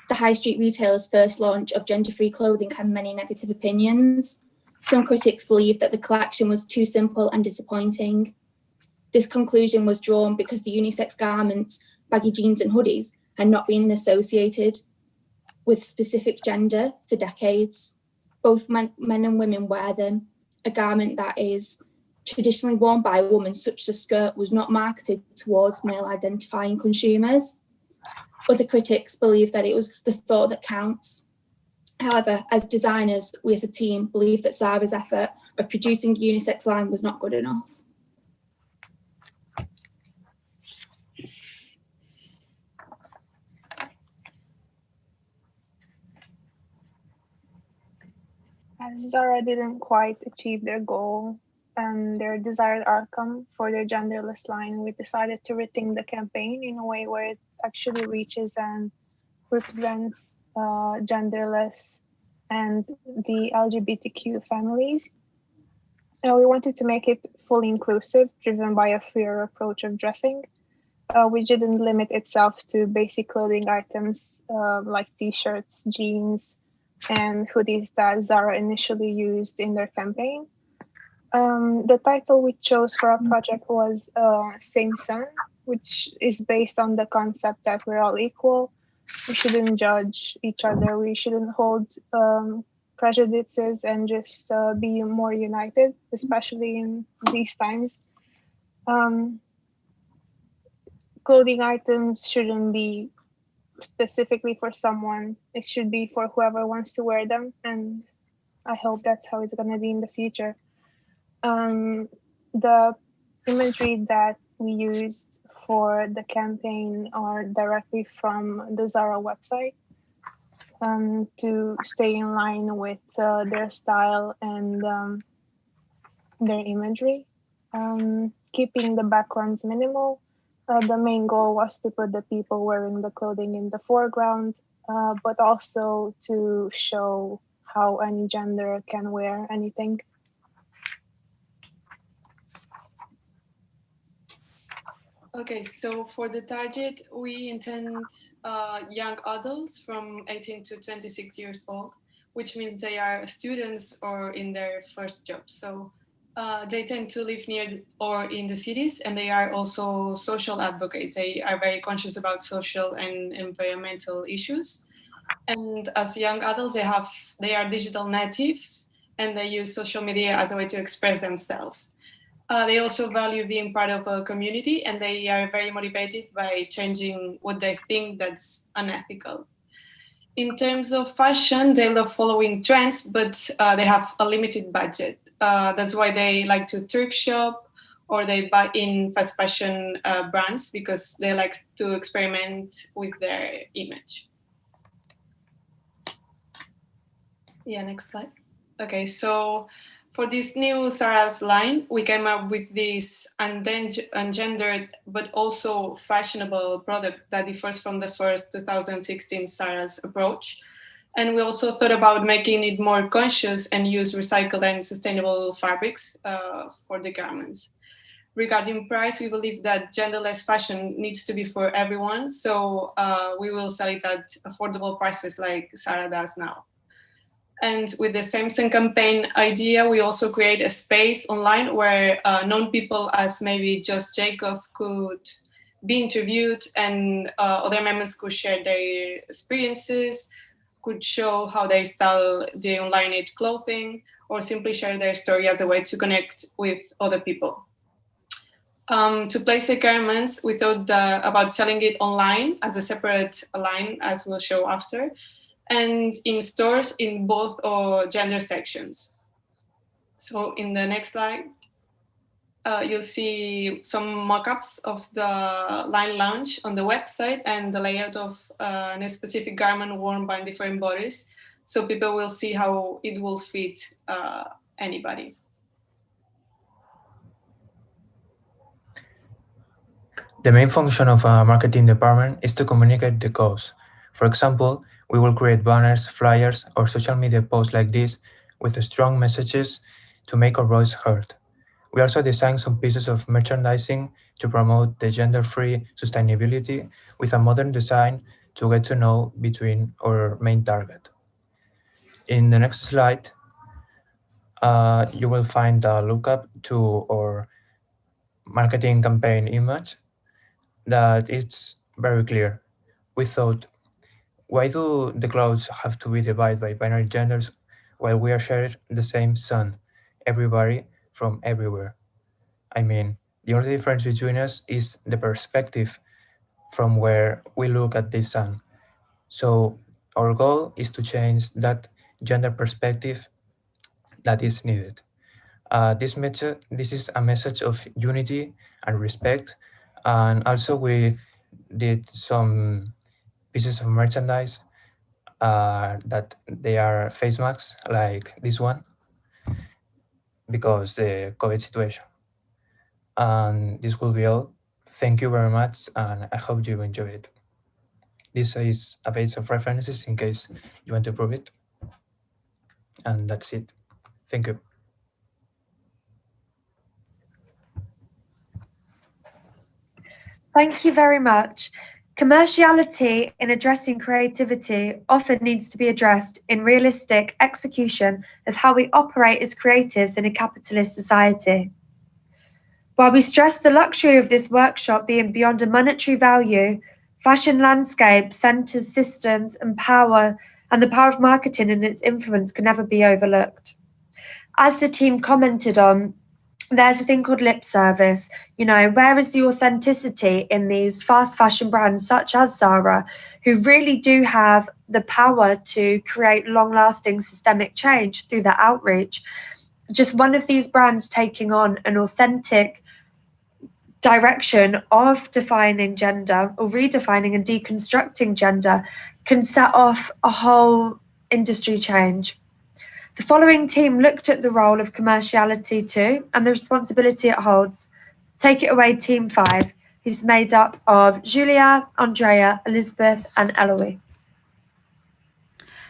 The high street retailer's first launch of gender-free clothing had many negative opinions. Some critics believed that the collection was too simple and disappointing. This conclusion was drawn because the unisex garments, baggy jeans and hoodies, had not been associated with specific gender for decades. Both men and women wear them. A garment that is traditionally worn by a woman, such as a skirt, was not marketed towards male-identifying consumers. Other critics believe that it was the thought that counts. However, as designers, we as a team believe that Zara's effort of producing a unisex line was not good enough. As Zara didn't quite achieve their goal and their desired outcome for their genderless line, we decided to rethink the campaign in a way where it actually reaches and represents genderless and the LGBTQ families. And we wanted to make it fully inclusive, driven by a freer approach of dressing, which didn't limit itself to basic clothing items like t-shirts, jeans, and hoodies that Zara initially used in their campaign. The title we chose for our project was Same Sun, which is based on the concept that we're all equal. We shouldn't judge each other. We shouldn't hold prejudices and just be more united, especially in these times. Clothing items shouldn't be specifically for someone. It should be for whoever wants to wear them, and I hope that's how it's going to be in the future. The imagery that we used for the campaign are directly from the Zara website to stay in line with their style and their imagery. Keeping the backgrounds minimal, the main goal was to put the people wearing the clothing in the foreground, but also to show how any gender can wear anything. Okay, so for the target, we intend young adults from 18 to 26 years old, which means they are students or in their first job. So they tend to live near or in the cities, and they are also social advocates. They are very conscious about social and environmental issues. And as young adults, they are digital natives, and they use social media as a way to express themselves. They also value being part of a community, and they are very motivated by changing what they think that's unethical. In terms of fashion, they love following trends, but they have a limited budget. That's why they like to thrift shop, or they buy in fast fashion brands, because they like to experiment with their image. Yeah, next slide. Okay, so for this new Zara's line, we came up with this ungendered but also fashionable product that differs from the first 2016 Zara's approach. And we also thought about making it more conscious and use recycled and sustainable fabrics for the garments. Regarding price, we believe that genderless fashion needs to be for everyone. So we will sell it at affordable prices like Zara does now. And with the Same Sun campaign idea, we also create a space online where known people as maybe Just Jacob could be interviewed, and other members could share their experiences, could show how they style the online knit clothing, or simply share their story as a way to connect with other people. To place the garments, we thought about selling it online as a separate line, as we'll show after, and in stores in both gender sections. So in the next slide, you'll see some mock-ups of the line launch on the website and the layout of a specific garment worn by different bodies. So people will see how it will fit anybody. The main function of a marketing department is to communicate the cause. For example, we will create banners, flyers, or social media posts like this with strong messages to make our voice heard. We also design some pieces of merchandising to promote the gender-free sustainability with a modern design to get to know between our main target. In the next slide, you will find a lookup to our marketing campaign image that it's very clear. We thought, why do the clouds have to be divided by binary genders while we are sharing the same sun, everybody from everywhere? I mean, the only difference between us is the perspective from where we look at this sun. So our goal is to change that gender perspective that is needed. This is a message of unity and respect, and also we did some pieces of merchandise that they are face masks like this one because the COVID situation. And this will be all. Thank you very much, and I hope you enjoy it. This is a page of references in case you want to prove it. And that's it. Thank you. Thank you very much. Commerciality in addressing creativity often needs to be addressed in realistic execution of how we operate as creatives in a capitalist society. While we stress the luxury of this workshop being beyond a monetary value, fashion landscape centers systems and power, and the power of marketing and its influence can never be overlooked. As the team commented on, there's a thing called lip service. You know, where is the authenticity in these fast fashion brands such as Zara, who really do have the power to create long-lasting systemic change through their outreach? Just one of these brands taking on an authentic direction of defining gender or redefining and deconstructing gender can set off a whole industry change. The following team looked at the role of commerciality too and the responsibility it holds. Take it away, Team 5, who's made up of Julia, Andrea, Elizabeth, and Eloise.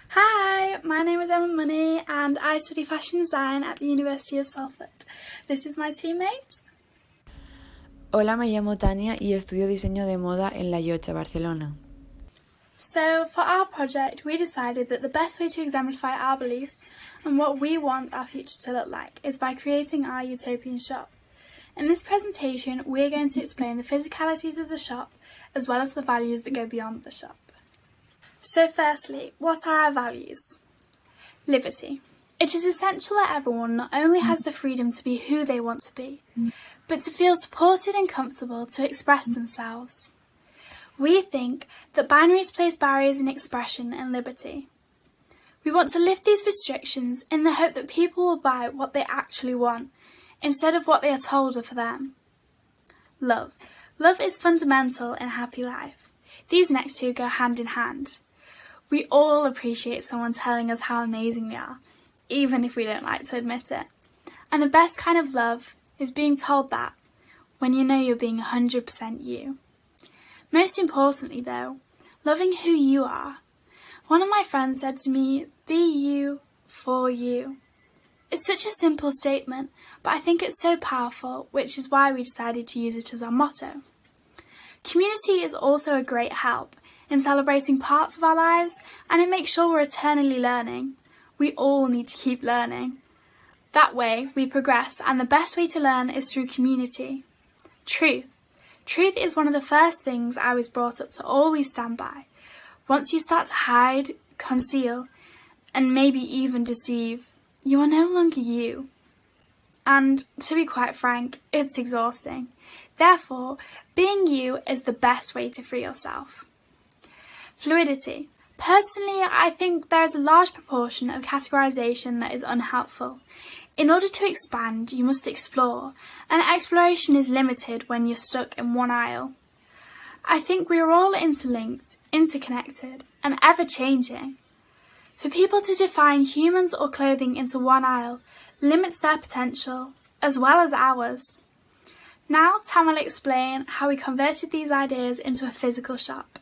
Hi, my name is Emma Money and I study fashion design at the University of Salford. This is my teammate. Hola, me llamo Tania y estudio diseño de moda en La Llotja, Barcelona. So for our project, we decided that the best way to exemplify our beliefs and what we want our future to look like is by creating our utopian shop. In this presentation, we're going to explain the physicalities of the shop as well as the values that go beyond the shop. So firstly, what are our values? Liberty. It is essential that everyone not only has the freedom to be who they want to be, but to feel supported and comfortable to express themselves. We think that binaries place barriers in expression and liberty. We want to lift these restrictions in the hope that people will buy what they actually want, instead of what they are told are for them. Love. Love is fundamental in a happy life. These next two go hand in hand. We all appreciate someone telling us how amazing we are, even if we don't like to admit it. And the best kind of love is being told that when you know you're being 100% you. Most importantly though, loving who you are. One of my friends said to me, be you for you. It's such a simple statement, but I think it's so powerful, which is why we decided to use it as our motto. Community is also a great help in celebrating parts of our lives, and it makes sure we're eternally learning. We all need to keep learning. That way we progress, and the best way to learn is through community. Truth. Truth is one of the first things I was brought up to always stand by. Once you start to hide, conceal, and maybe even deceive, you are no longer you. And to be quite frank, it's exhausting. Therefore, being you is the best way to free yourself. Fluidity. Personally, I think there is a large proportion of categorization that is unhelpful. In order to expand, you must explore, and exploration is limited when you're stuck in one aisle. I think we are all interlinked, interconnected, and ever-changing. For people to define humans or clothing into one aisle limits their potential, as well as ours. Now Tam will explain how we converted these ideas into a physical shop.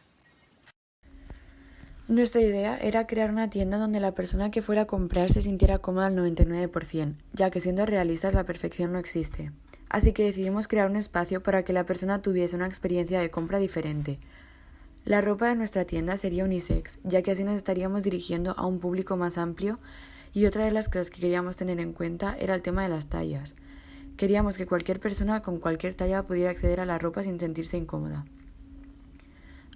Nuestra idea era crear una tienda donde la persona que fuera a comprar se sintiera cómoda al 99%, ya que siendo realistas la perfección no existe. Así que decidimos crear un espacio para que la persona tuviese una experiencia de compra diferente. La ropa de nuestra tienda sería unisex, ya que así nos estaríamos dirigiendo a un público más amplio, y otra de las cosas que queríamos tener en cuenta era el tema de las tallas. Queríamos que cualquier persona con cualquier talla pudiera acceder a la ropa sin sentirse incómoda.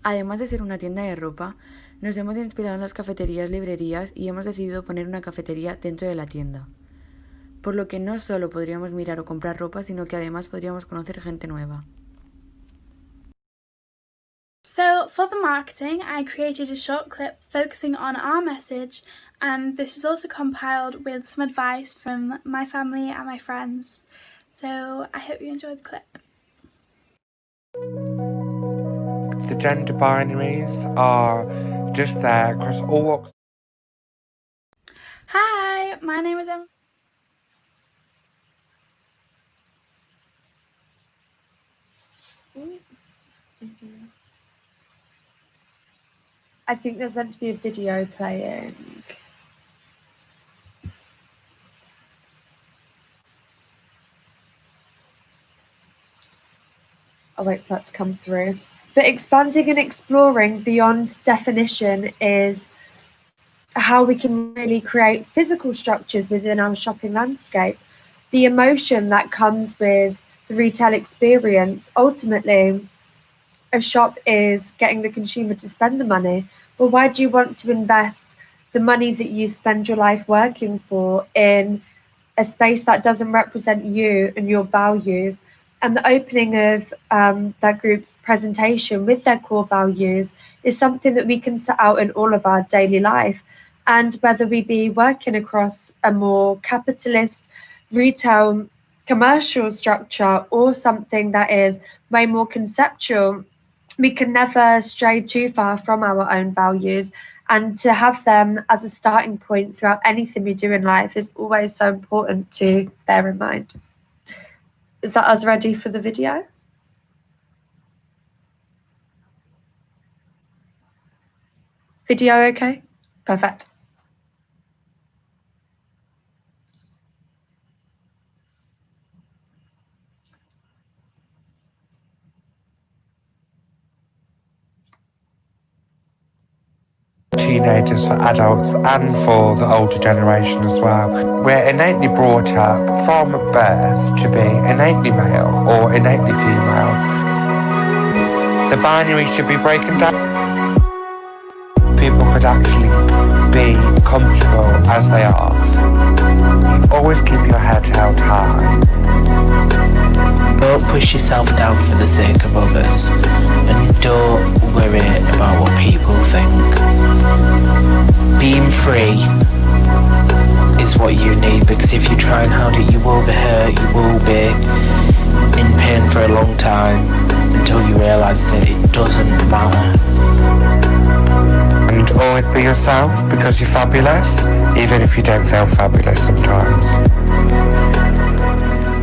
Además de ser una tienda de ropa, nos hemos inspirado en las cafeterías, librerías y hemos decidido poner una cafetería dentro de la tienda. Por lo que no solo podríamos mirar o comprar ropa, sino que además podríamos conocer gente nueva. So for the marketing, I created a short clip focusing on our message, and this is also compiled with some advice from my family and my friends. So I hope you enjoyed the clip. The gender binaries are just there across all walks. Hi, my name is Emma. I think there's meant to be a video playing. I'll wait for that to come through. But expanding and exploring beyond definition is how we can really create physical structures within our shopping landscape. The emotion that comes with the retail experience, ultimately, a shop is getting the consumer to spend the money. Well, why do you want to invest the money that you spend your life working for in a space that doesn't represent you and your values? And the opening of that group's presentation with their core values is something that we can set out in all of our daily life. And whether we be working across a more capitalist, retail, commercial structure or something that is way more conceptual, we can never stray too far from our own values. And to have them as a starting point throughout anything we do in life is always so important to bear in mind. Is that us ready for the video? Video okay? Perfect. Teenagers, for adults and for the older generation as well. We're innately brought up from birth to be innately male or innately female. The binary should be broken down. People could actually be comfortable as they are. Always keep your head held high. Don't push yourself down for the sake of others, and don't worry about what people think. Being free is what you need, because if you try and hold it, you will be hurt, you will be in pain for a long time until you realise that it doesn't matter. And always be yourself, because you're fabulous, even if you don't feel fabulous sometimes.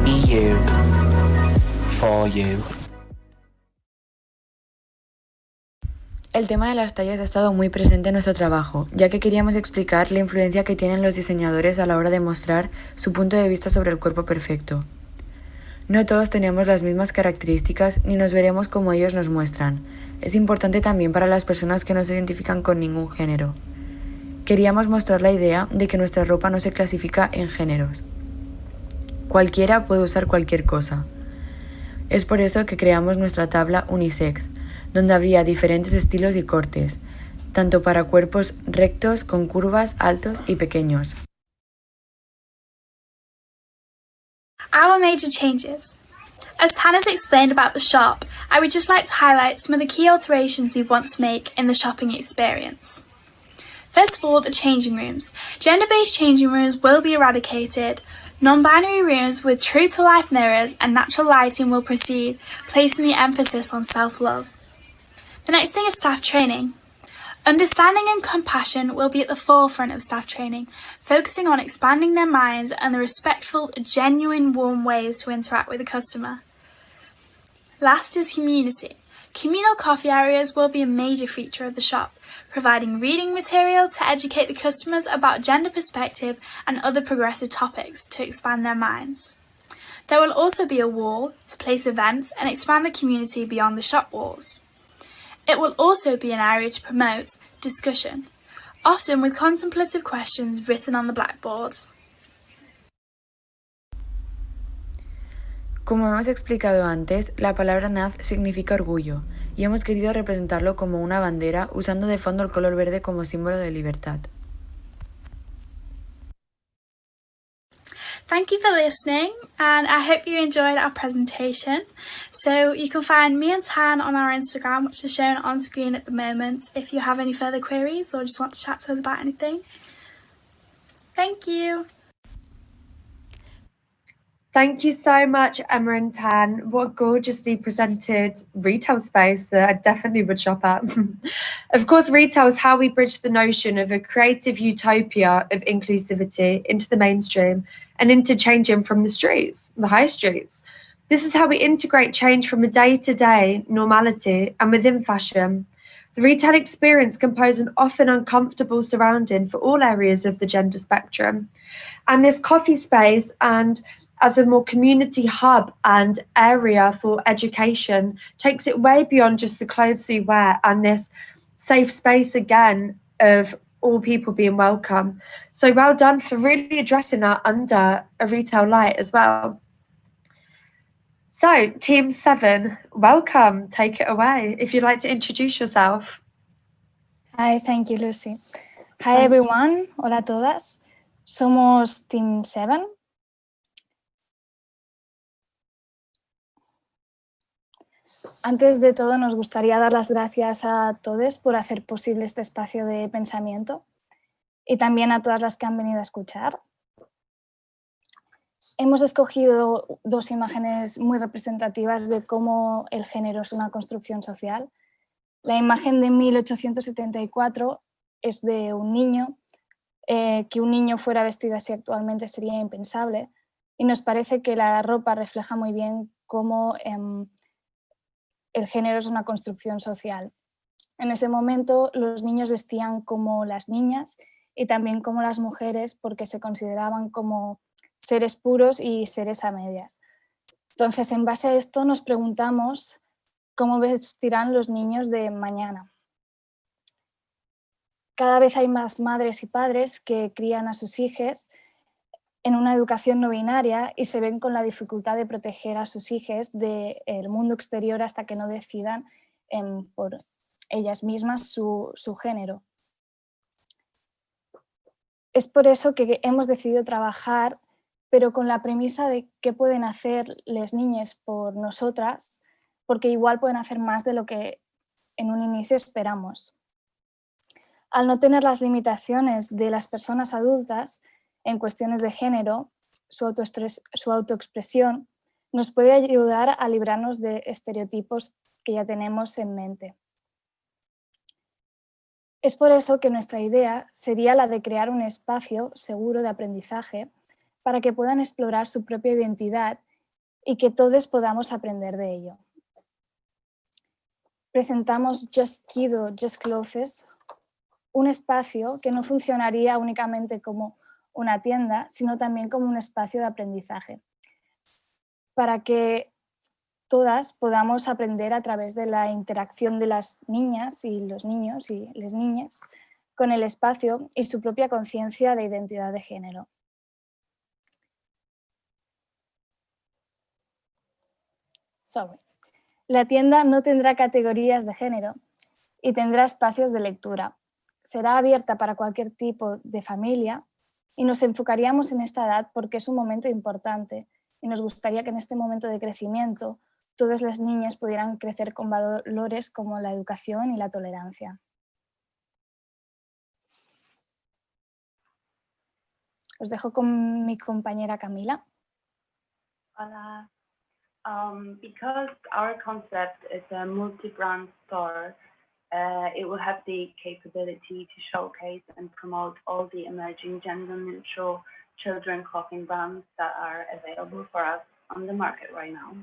Be you, for you. El tema de las tallas ha estado muy presente en nuestro trabajo, ya que queríamos explicar la influencia que tienen los diseñadores a la hora de mostrar su punto de vista sobre el cuerpo perfecto. No todos tenemos las mismas características ni nos veremos como ellos nos muestran. Es importante también para las personas que no se identifican con ningún género. Queríamos mostrar la idea de que nuestra ropa no se clasifica en géneros. Cualquiera puede usar cualquier cosa. Es por eso que creamos nuestra tabla unisex, donde habría diferentes estilos y cortes, tanto para cuerpos rectos, con curvas, altos y pequeños. Our major changes. As Tan has explained about the shop, I would just like to highlight some of the key alterations we want to make in the shopping experience. First of all, the changing rooms. Gender-based changing rooms will be eradicated. Non-binary rooms with true-to-life mirrors and natural lighting will proceed, placing the emphasis on self-love. The next thing is staff training. Understanding and compassion will be at the forefront of staff training, focusing on expanding their minds and the respectful, genuine, warm ways to interact with the customer. Last is community. Communal coffee areas will be a major feature of the shop, providing reading material to educate the customers about gender perspective and other progressive topics to expand their minds. There will also be a wall to place events and expand the community beyond the shop walls. It will also be an area to promote discussion, often with contemplative questions written on the blackboard. Como hemos explicado antes, la palabra NAD significa orgullo y hemos querido representarlo como una bandera usando de fondo el color verde como símbolo de libertad. Thank you for listening, and I hope you enjoyed our presentation. So you can find me and Tan on our Instagram, which is shown on screen at the moment, if you have any further queries or just want to chat to us about anything. Thank you. Thank you so much, Emma and Tan. What a gorgeously presented retail space that I definitely would shop at. Of course, retail is how we bridge the notion of a creative utopia of inclusivity into the mainstream and into changing from the streets, the high streets. This is how we integrate change from a day-to-day normality and within fashion. The retail experience can pose an often uncomfortable surrounding for all areas of the gender spectrum. And this coffee space and as a more community hub and area for education takes it way beyond just the clothes we wear and this safe space again of all people being welcome. So well done for really addressing that under a retail light as well. So Team 7, welcome, take it away. If you'd like to introduce yourself. Hi, thank you, Lucy. Hi everyone, hola a todas. Somos Team 7. Antes de todo, nos gustaría dar las gracias a todos por hacer posible este espacio de pensamiento y también a todas las que han venido a escuchar. Hemos escogido dos imágenes muy representativas de cómo el género es una construcción social. La imagen de 1874 es de un niño. Que un niño fuera vestido así actualmente sería impensable y nos parece que la ropa refleja muy bien cómo el género es una construcción social. En ese momento los niños vestían como las niñas y también como las mujeres porque se consideraban como seres puros y seres a medias. Entonces, en base a esto nos preguntamos cómo vestirán los niños de mañana. Cada vez hay más madres y padres que crían a sus hijos en una educación no binaria y se ven con la dificultad de proteger a sus hijos del mundo exterior hasta que no decidan por ellas mismas su género. Es por eso que hemos decidido trabajar, pero con la premisa de qué pueden hacer las niñas por nosotras, porque igual pueden hacer más de lo que en un inicio esperamos. Al no tener las limitaciones de las personas adultas, en cuestiones de género, su autoexpresión nos puede ayudar a librarnos de estereotipos que ya tenemos en mente. Es por eso que nuestra idea sería la de crear un espacio seguro de aprendizaje para que puedan explorar su propia identidad y que todos podamos aprender de ello. Presentamos Just Kido, Just Clothes, un espacio que no funcionaría únicamente como una tienda, sino también como un espacio de aprendizaje, para que todas podamos aprender a través de la interacción de las niñas y los niños y las niñas con el espacio y su propia conciencia de identidad de género. La tienda no tendrá categorías de género y tendrá espacios de lectura. Será abierta para cualquier tipo de familia y nos enfocaríamos en esta edad porque es un momento importante y nos gustaría que en este momento de crecimiento todas las niñas pudieran crecer con valores como la educación y la tolerancia. Os dejo con mi compañera Camila. Hola. Because our concept is a multi-brand store, It will have the capability to showcase and promote all the emerging gender-neutral children clothing brands that are available for us on the market right now.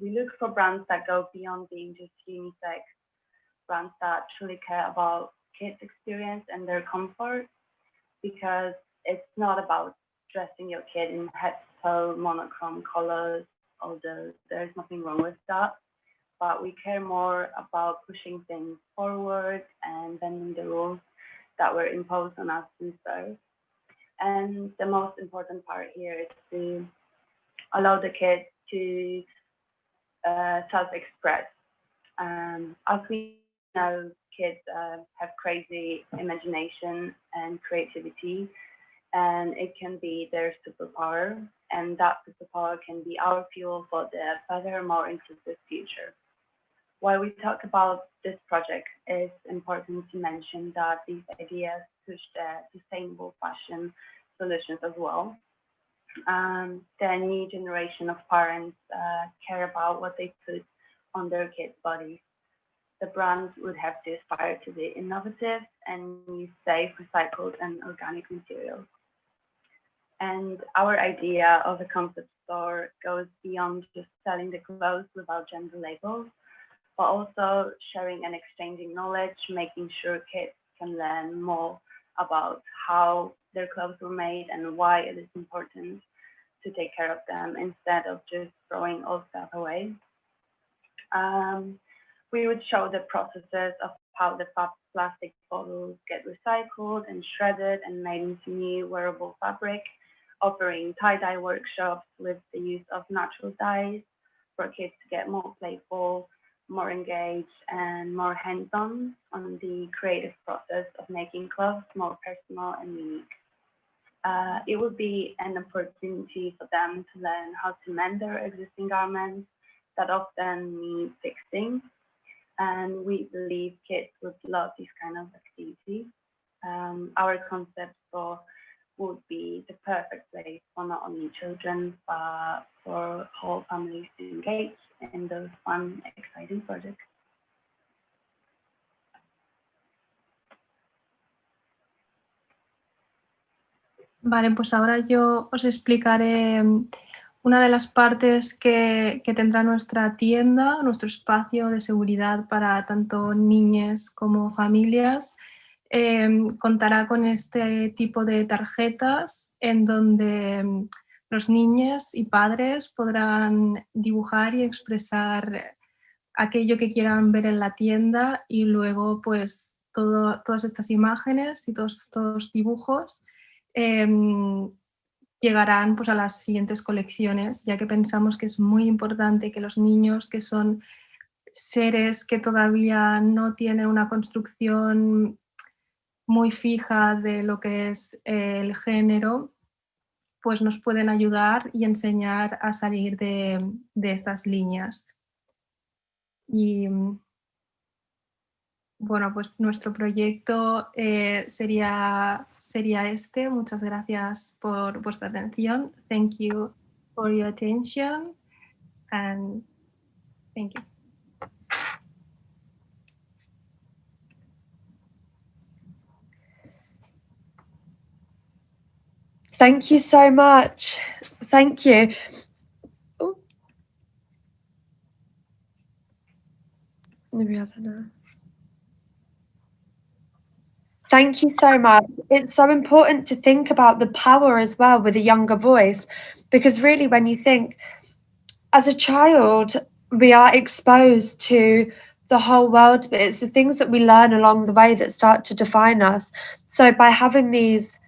We look for brands that go beyond being just unisex, brands that truly care about kids' experience and their comfort, because it's not about dressing your kid in head-to-toe monochrome colors, although there's nothing wrong with that. But we care more about pushing things forward and bending the rules that were imposed on us since birth. And the most important part here is to allow the kids to self-express. As we know, kids have crazy imagination and creativity, and it can be their superpower, and that superpower can be our fuel for the better, more inclusive future. While we talk about this project, it's important to mention that these ideas push the sustainable fashion solutions as well. The new generation of parents care about what they put on their kids' bodies. The brands would have to aspire to be innovative and use safe, recycled, and organic materials. And our idea of a concept store goes beyond just selling the clothes without gender labels, but also sharing and exchanging knowledge, making sure kids can learn more about how their clothes were made and why it is important to take care of them instead of just throwing all stuff away. We would show the processes of how the plastic bottles get recycled and shredded and made into new wearable fabric, offering tie-dye workshops with the use of natural dyes for kids to get more playful, more engaged, and more hands-on on the creative process of making clothes more personal and unique. It would be an opportunity for them to learn how to mend their existing garments that often need fixing. And we believe kids would love this kind of activity. Our concept store would be the perfect place for not only children, but for whole families to engage in those fun, exciting projects. Vale, pues ahora yo os explicaré una de las partes que tendrá nuestra tienda, nuestro espacio de seguridad para tanto niñas como familias. Contará con este tipo de tarjetas en donde los niños y padres podrán dibujar y expresar aquello que quieran ver en la tienda, y luego pues todas estas imágenes y todos estos dibujos llegarán pues a las siguientes colecciones, ya que pensamos que es muy importante que los niños, que son seres que todavía no tienen una construcción muy fija de lo que es el género, pues nos pueden ayudar y enseñar a salir de estas líneas. Y bueno, pues nuestro proyecto sería este. Muchas gracias por vuestra atención. Thank you for your attention and thank you. Thank you so much. Thank you. Oh. Thank you so much. It's so important to think about the power as well with a younger voice, because really when you think, as a child, we are exposed to the whole world, but it's the things that we learn along the way that start to define us. So by having these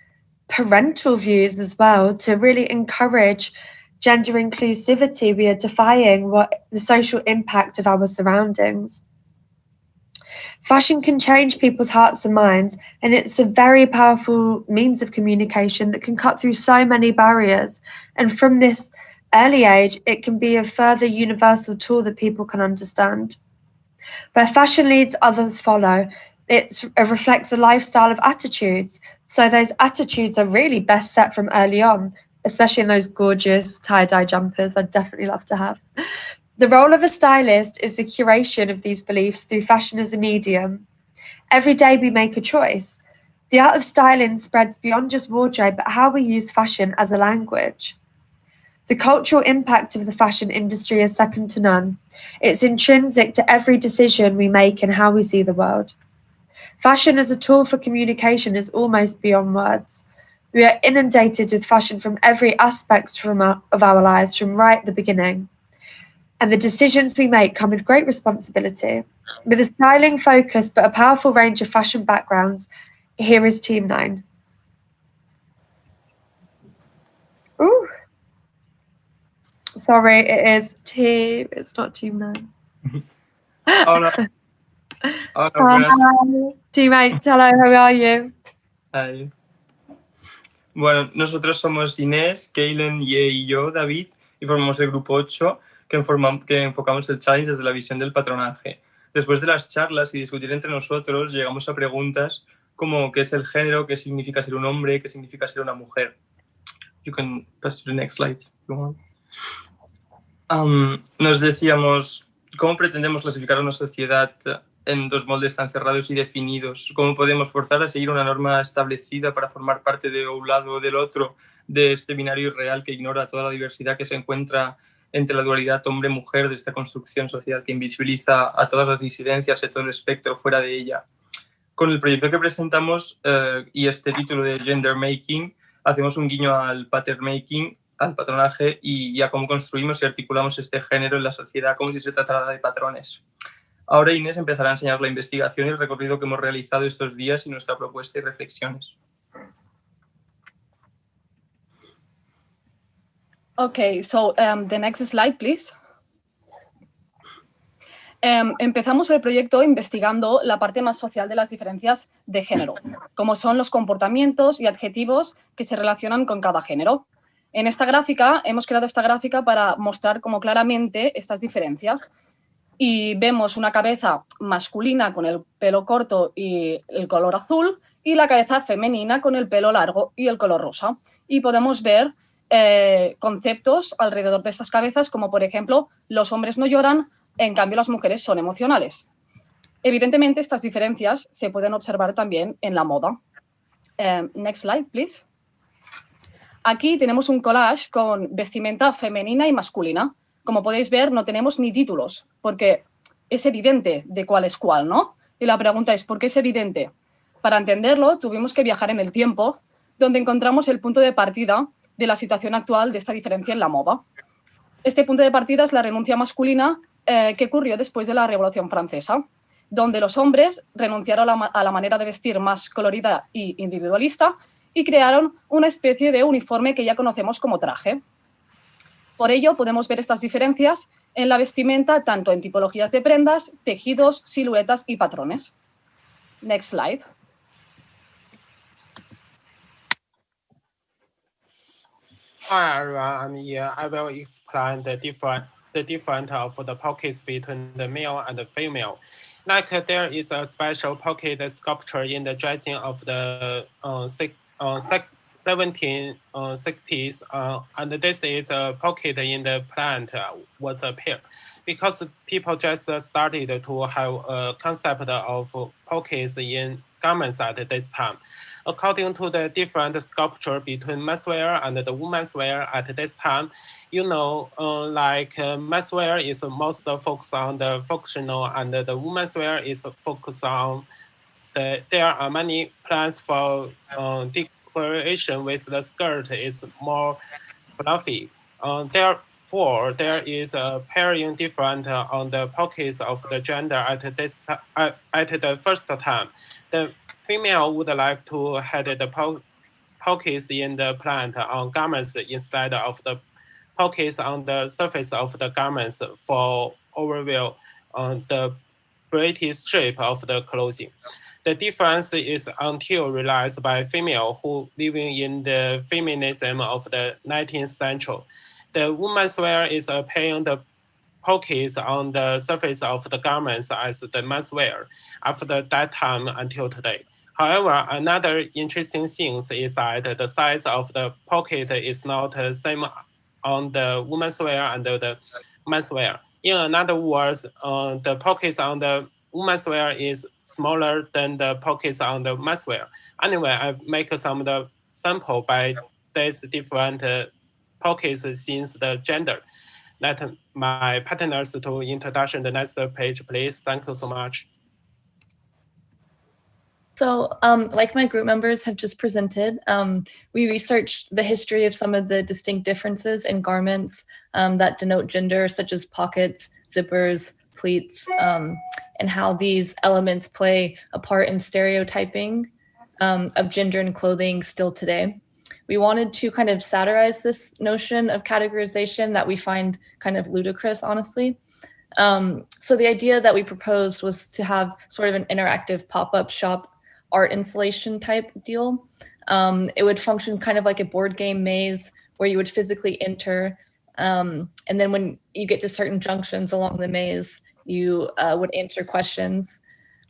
parental views as well to really encourage gender inclusivity, we are defying what the social impact of our surroundings. Fashion can change people's hearts and minds, and it's a very powerful means of communication that can cut through so many barriers. And from this early age, it can be a further universal tool that people can understand. Where fashion leads, others follow. It reflects a lifestyle of attitudes. So those attitudes are really best set from early on, especially in those gorgeous tie-dye jumpers I'd definitely love to have. The role of a stylist is the curation of these beliefs through fashion as a medium. Every day we make a choice. The art of styling spreads beyond just wardrobe, but how we use fashion as a language. The cultural impact of the fashion industry is second to none. It's intrinsic to every decision we make and how we see the world. Fashion as a tool for communication is almost beyond words. We are inundated with fashion from every aspect of our lives, from right at the beginning. And the decisions we make come with great responsibility. With a styling focus but a powerful range of fashion backgrounds, here is Team 9. Ooh. Sorry, it's not Team 9. Hola. Hola, buenas. Hi. Team 8, hello, how are you? Hi. Bueno, nosotros somos Inés, Kaylen, Ye y yo, David, y formamos el grupo 8 que enfocamos el challenge desde la visión del patronaje. Después de las charlas y discutir entre nosotros, llegamos a preguntas como qué es el género, qué significa ser un hombre, qué significa ser una mujer. You can pass to the next slide if you want. Nos decíamos, ¿cómo pretendemos clasificar a una sociedad en dos moldes tan cerrados y definidos? ¿Cómo podemos forzar a seguir una norma establecida para formar parte de un lado o del otro de este binario irreal que ignora toda la diversidad que se encuentra entre la dualidad hombre-mujer de esta construcción social que invisibiliza a todas las disidencias y todo el espectro fuera de ella? Con el proyecto que presentamos y este título de Gender Making, hacemos un guiño al pattern making, al patronaje y a cómo construimos y articulamos este género en la sociedad como si se tratara de patrones. Ahora Inés empezará a enseñar la investigación y el recorrido que hemos realizado estos días y nuestra propuesta y reflexiones. Okay, so the next slide, please. Empezamos el proyecto investigando la parte más social de las diferencias de género, como son los comportamientos y adjetivos que se relacionan con cada género. En esta gráfica, hemos creado esta gráfica para mostrar como claramente estas diferencias. Y vemos una cabeza masculina con el pelo corto y el color azul y la cabeza femenina con el pelo largo y el color rosa. Y podemos ver conceptos alrededor de estas cabezas, como por ejemplo, los hombres no lloran, en cambio las mujeres son emocionales. Evidentemente, estas diferencias se pueden observar también en la moda. Next slide, please. Aquí tenemos un collage con vestimenta femenina y masculina. Como podéis ver, no tenemos ni títulos, porque es evidente de cuál es cuál, ¿no? Y la pregunta es, ¿por qué es evidente? Para entenderlo, tuvimos que viajar en el tiempo, donde encontramos el punto de partida de la situación actual de esta diferencia en la moda. Este punto de partida es la renuncia masculina que ocurrió después de la Revolución Francesa, donde los hombres renunciaron a la manera de vestir más colorida e individualista y crearon una especie de uniforme que ya conocemos como traje. Por ello, podemos ver estas diferencias en la vestimenta, tanto en tipologías de prendas, tejidos, siluetas y patrones. Next slide. Hi everyone, I'm Ian. I will explain the difference of the pockets between the male and the female. Like there is a special pocket sculpture in the dressing of the 1760s, and this is a pocket in the plant was appeared because people just started to have a concept of pockets in garments at this time. According to the different sculpture between menswear and the women's wear at this time, you know, like menswear is most focused on the functional and the women's wear is focused on there are many plans for decoration with the skirt is more fluffy. Therefore, there is a pairing different on the pockets of the gender at the first time. The female would like to have the pockets in the plant on garments instead of the pockets on the surface of the garments for overview on the British shape of the clothing. The difference is until realized by female who living in the feminism of the 19th century. The women's wear is appearing the pockets on the surface of the garments as the men's wear after that time until today. However, another interesting thing is that the size of the pocket is not the same on the women's wear and the men's wear. In other words, the pockets on the women's wear is smaller than the pockets on the men's wear. Anyway, I make some of the sample by these different pockets since the gender. Let my partners to introduction the next page, please. Thank you so much. So like my group members have just presented, we researched the history of some of the distinct differences in garments that denote gender, such as pockets, zippers, pleats, and how these elements play a part in stereotyping of gender and clothing still today. We wanted to kind of satirize this notion of categorization that we find kind of ludicrous, honestly. So the idea that we proposed was to have sort of an interactive pop-up shop art installation type deal. It would function kind of like a board game maze where you would physically enter, and then when you get to certain junctions along the maze, you would answer questions.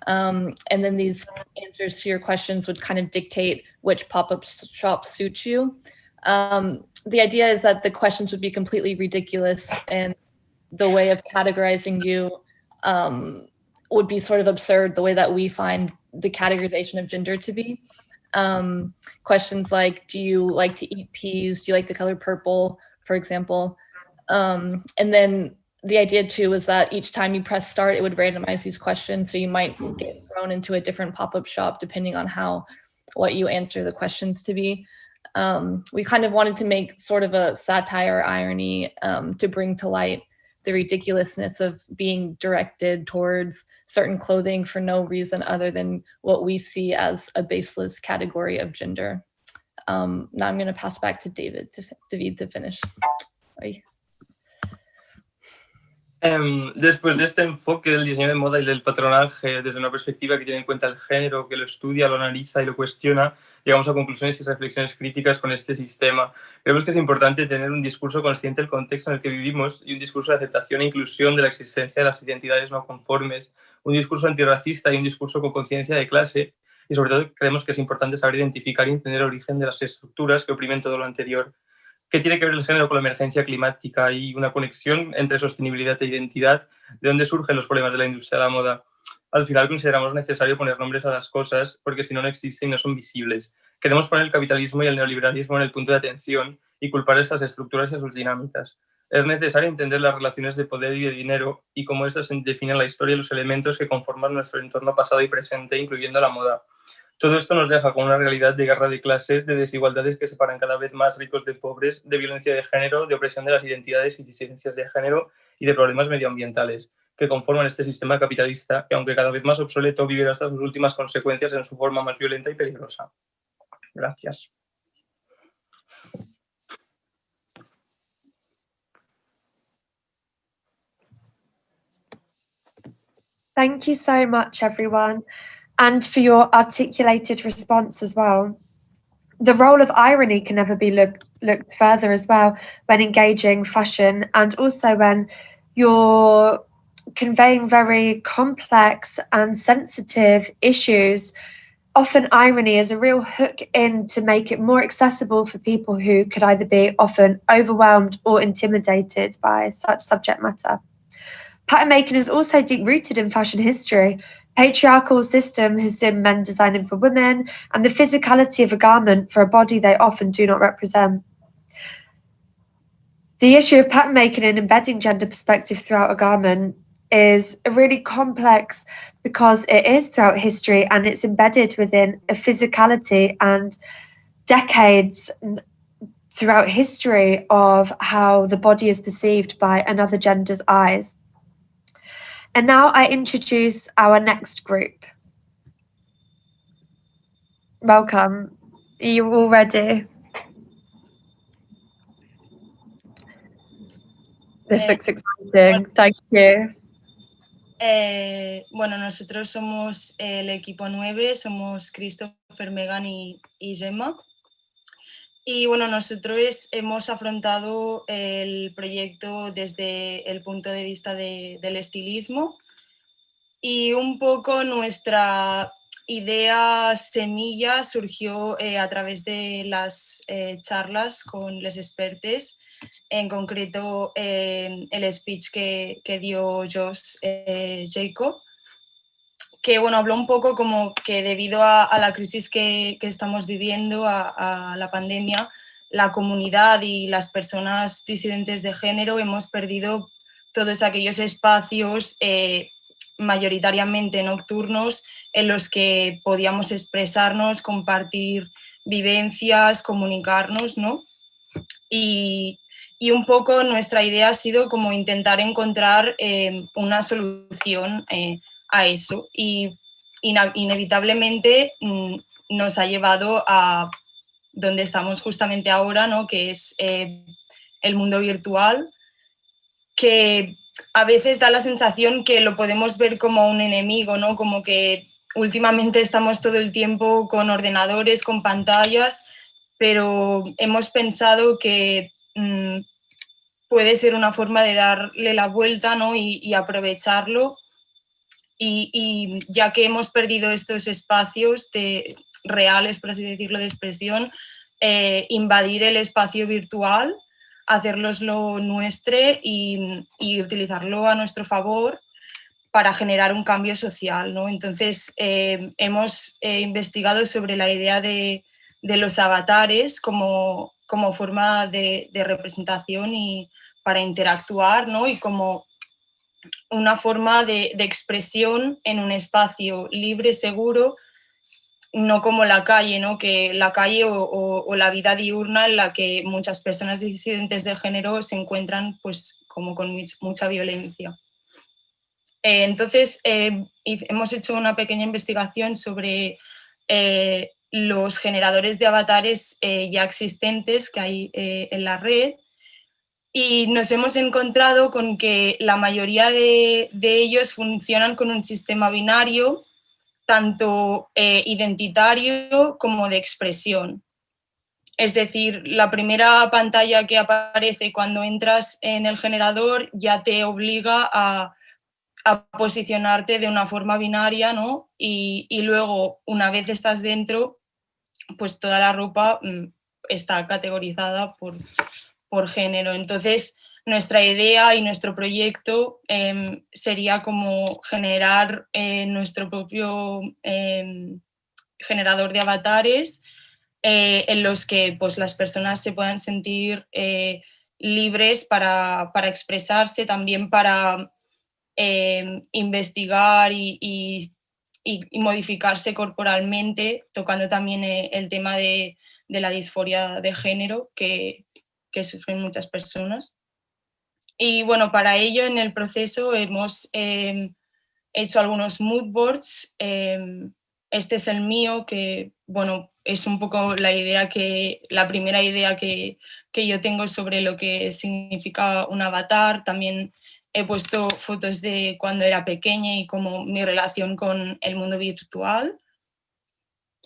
And then these answers to your questions would kind of dictate which pop-up shop suits you. The idea is that the questions would be completely ridiculous and the way of categorizing you would be sort of absurd, the way that we find the categorization of gender to be. Questions like, do you like to eat peas? Do you like the color purple, for example? And then the idea too was that each time you press start, it would randomize these questions. So you might get thrown into a different pop-up shop depending on what you answer the questions to be. We kind of wanted to make sort of a satire or irony to bring to light the ridiculousness of being directed towards certain clothing for no reason other than what we see as a baseless category of gender. Now I'm going to pass back to David to finish. Sorry. Después de este enfoque del diseño de moda y del patronaje desde una perspectiva que tiene en cuenta el género, que lo estudia, lo analiza y lo cuestiona, llegamos a conclusiones y reflexiones críticas con este sistema. Creemos que es importante tener un discurso consciente del contexto en el que vivimos y un discurso de aceptación e inclusión de la existencia de las identidades no conformes, un discurso antirracista y un discurso con conciencia de clase, y sobre todo creemos que es importante saber identificar y entender el origen de las estructuras que oprimen todo lo anterior. ¿Qué tiene que ver el género con la emergencia climática y una conexión entre sostenibilidad e identidad? ¿De dónde surgen los problemas de la industria de la moda? Al final consideramos necesario poner nombres a las cosas porque si no, no existen y no son visibles. Queremos poner el capitalismo y el neoliberalismo en el punto de atención y culpar a estas estructuras y a sus dinámicas. Es necesario entender las relaciones de poder y de dinero y cómo estas definen la historia y los elementos que conforman nuestro entorno pasado y presente, incluyendo la moda. Todo esto nos deja con una realidad de guerra de clases, de desigualdades que separan cada vez más ricos de pobres, de violencia de género, de opresión de las identidades y disidencias de género y de problemas medioambientales que conforman este sistema capitalista que, aunque cada vez más obsoleto, vivirá hasta sus últimas consecuencias en su forma más violenta y peligrosa. Gracias. Thank you so much, everyone, and for your articulated response as well. The role of irony can never be looked further as well when engaging fashion, and also when you're conveying very complex and sensitive issues. Often irony is a real hook in to make it more accessible for people who could either be often overwhelmed or intimidated by such subject matter. Pattern making is also deep-rooted in fashion history. Patriarchal system has seen men designing for women and the physicality of a garment for a body they often do not represent. The issue of pattern making and embedding gender perspective throughout a garment is really complex because it is throughout history and it's embedded within a physicality and decades throughout history of how the body is perceived by another gender's eyes. And now I introduce our next group. Welcome. Are you all ready? This looks exciting. Thank you. Bueno, nosotros somos el equipo 9, somos Christopher, Megan y Gemma. Y bueno, nosotros hemos afrontado el proyecto desde el punto de vista del estilismo y un poco nuestra idea semilla surgió a través de las charlas con los expertos, en concreto el speech que dio Josh Jacob, que bueno, habló un poco como que debido a la crisis que estamos viviendo, a la pandemia, la comunidad y las personas disidentes de género hemos perdido todos aquellos espacios mayoritariamente nocturnos en los que podíamos expresarnos, compartir vivencias, comunicarnos, ¿no? Y un poco nuestra idea ha sido como intentar encontrar una solución a eso, y inevitablemente nos ha llevado a donde estamos justamente ahora, ¿no? Que es el mundo virtual, que a veces da la sensación que lo podemos ver como un enemigo, ¿no? Como que últimamente estamos todo el tiempo con ordenadores, con pantallas, pero hemos pensado que puede ser una forma de darle la vuelta, ¿no? y aprovecharlo, y ya que hemos perdido estos espacios reales, por así decirlo, de expresión, invadir el espacio virtual, hacerloslo nuestro y utilizarlo a nuestro favor para generar un cambio social, ¿no? Entonces, hemos investigado sobre la idea de los avatares como forma de representación y para interactuar, ¿no? Y como una forma de expresión en un espacio libre, seguro, no como la calle, ¿no? Que la calle o la vida diurna en la que muchas personas disidentes de género se encuentran pues como con mucha violencia. Entonces, hemos hecho una pequeña investigación sobre los generadores de avatares ya existentes que hay en la red, y nos hemos encontrado con que la mayoría de ellos funcionan con un sistema binario, tanto identitario como de expresión. Es decir, la primera pantalla que aparece cuando entras en el generador ya te obliga a posicionarte de una forma binaria, ¿no? Y luego, una vez estás dentro, pues toda la ropa está categorizada por género. Entonces, nuestra idea y nuestro proyecto sería como generar nuestro propio generador de avatares en los que pues, las personas se puedan sentir libres para expresarse, también para investigar y modificarse corporalmente, tocando también el tema de la disforia de género que sufren muchas personas. Y bueno, para ello en el proceso hemos hecho algunos mood boards. Este es el mío, que bueno, es un poco la primera idea que yo tengo sobre lo que significa un avatar. También he puesto fotos de cuando era pequeña y como mi relación con el mundo virtual.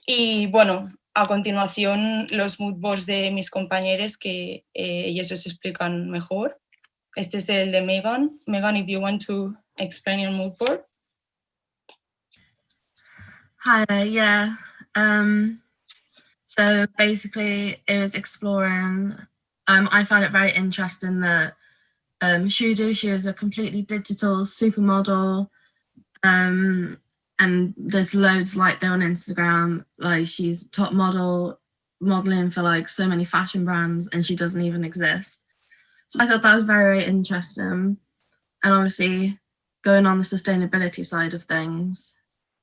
Y bueno, a continuación los mood boards de mis compañeros, que ellos os explican mejor. Este es el de Megan. Megan, if you want to explain your mood board. Hi there, yeah. So basically it was exploring, I found it very interesting that Shudu, she is a completely digital supermodel, and there's loads like that on Instagram. Like, she's top model, modeling for like so many fashion brands, and she doesn't even exist. So I thought that was very, very interesting. And obviously going on the sustainability side of things,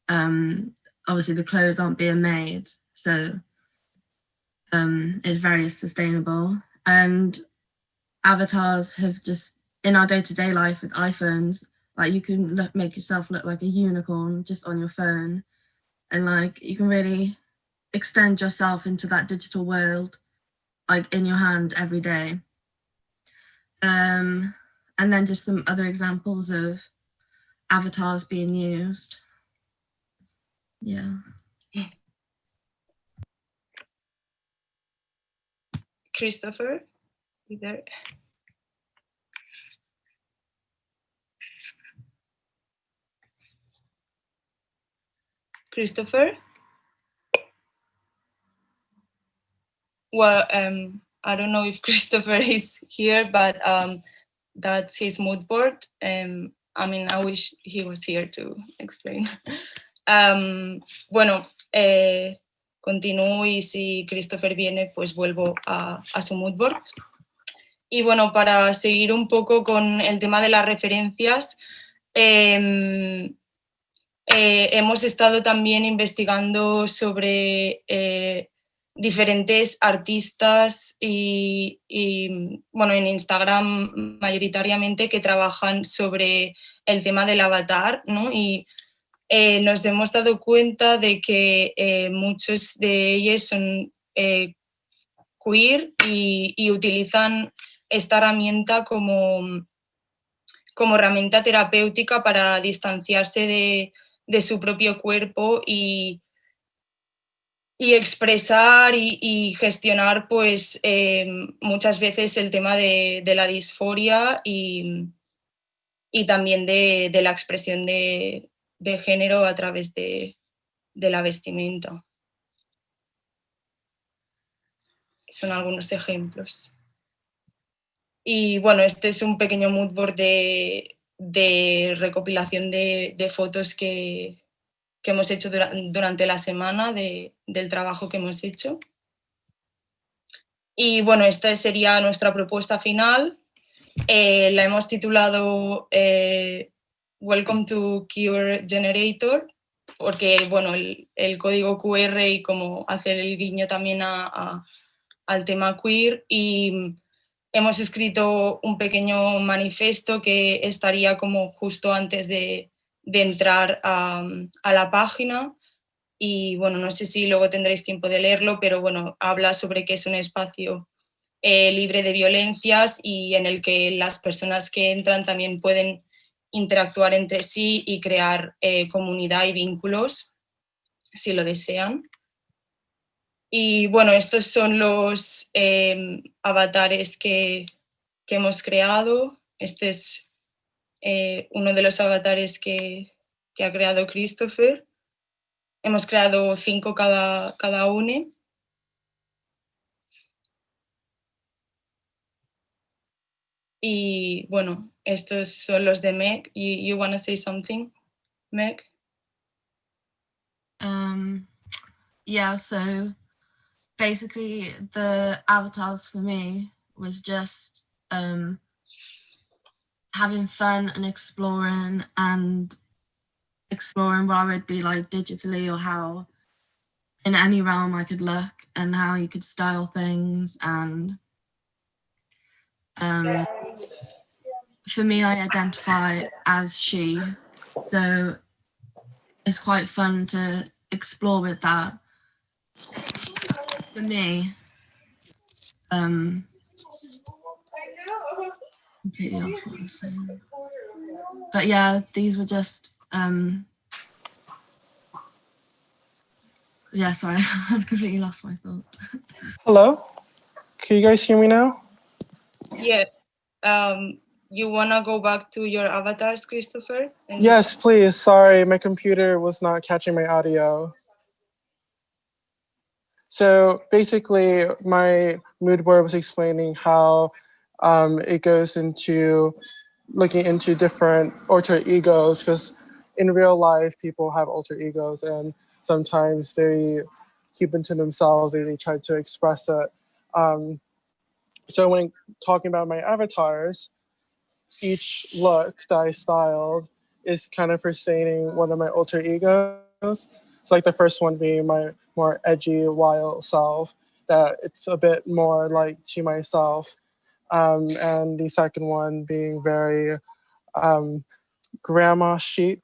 obviously the clothes aren't being made, so it's very sustainable. And avatars have just, in our day-to-day life with iPhones, like you can make yourself look like a unicorn just on your phone, and like you can really extend yourself into that digital world, like in your hand every day. And then just some other examples of avatars being used. Yeah. Christopher, you there? Christopher? Well, I don't know if Christopher is here, but that's his mood board. I mean, I wish he was here to explain. Bueno, continúo y si Christopher viene, pues vuelvo a su mood board. Y bueno, para seguir un poco con el tema de las referencias, hemos estado también investigando sobre diferentes artistas y bueno, en Instagram mayoritariamente que trabajan sobre el tema del avatar, ¿no? Y nos hemos dado cuenta de que muchos de ellos son queer y utilizan esta herramienta como herramienta terapéutica para distanciarse de su propio cuerpo y expresar y gestionar pues muchas veces el tema de la disforia y también de la expresión de género a través de la vestimenta. Son algunos ejemplos. Y bueno, este es un pequeño mood board de recopilación de fotos que hemos hecho durante la semana del trabajo que hemos hecho. Y bueno, esta sería nuestra propuesta final. La hemos titulado Welcome to QR Generator, porque bueno, el código QR y como hacer el guiño también al tema queer. Y hemos escrito un pequeño manifiesto que estaría como justo antes de entrar a la página y bueno, no sé si luego tendréis tiempo de leerlo, pero bueno, habla sobre que es un espacio libre de violencias y en el que las personas que entran también pueden interactuar entre sí y crear comunidad y vínculos, si lo desean. Y bueno, estos son los avatares que hemos creado. Este es uno de los avatares que ha creado Christopher. Hemos creado 5 cada uno. Y bueno, estos son los de Meg. You want to say something, Meg? Yeah, so basically the avatars for me was just having fun and exploring what I would be like digitally, or how in any realm I could look and how you could style things. And for me, I identify as she, so it's quite fun to explore with that. For me, completely lost what I was saying. But yeah, these were just yeah, sorry, I've completely lost my thought. Hello? Can you guys hear me now? Yeah. You want to go back to your avatars, Christopher? Yes, please. Sorry, my computer was not catching my audio. So basically, my mood board was explaining how it goes into looking into different alter egos, because in real life, people have alter egos, and sometimes they keep it to themselves, they try to express it. So when talking about my avatars, each look that I styled is kind of presenting one of my alter egos. It's like the first one being my more edgy, wild self, that it's a bit more like to myself. And the second one being very grandma chic.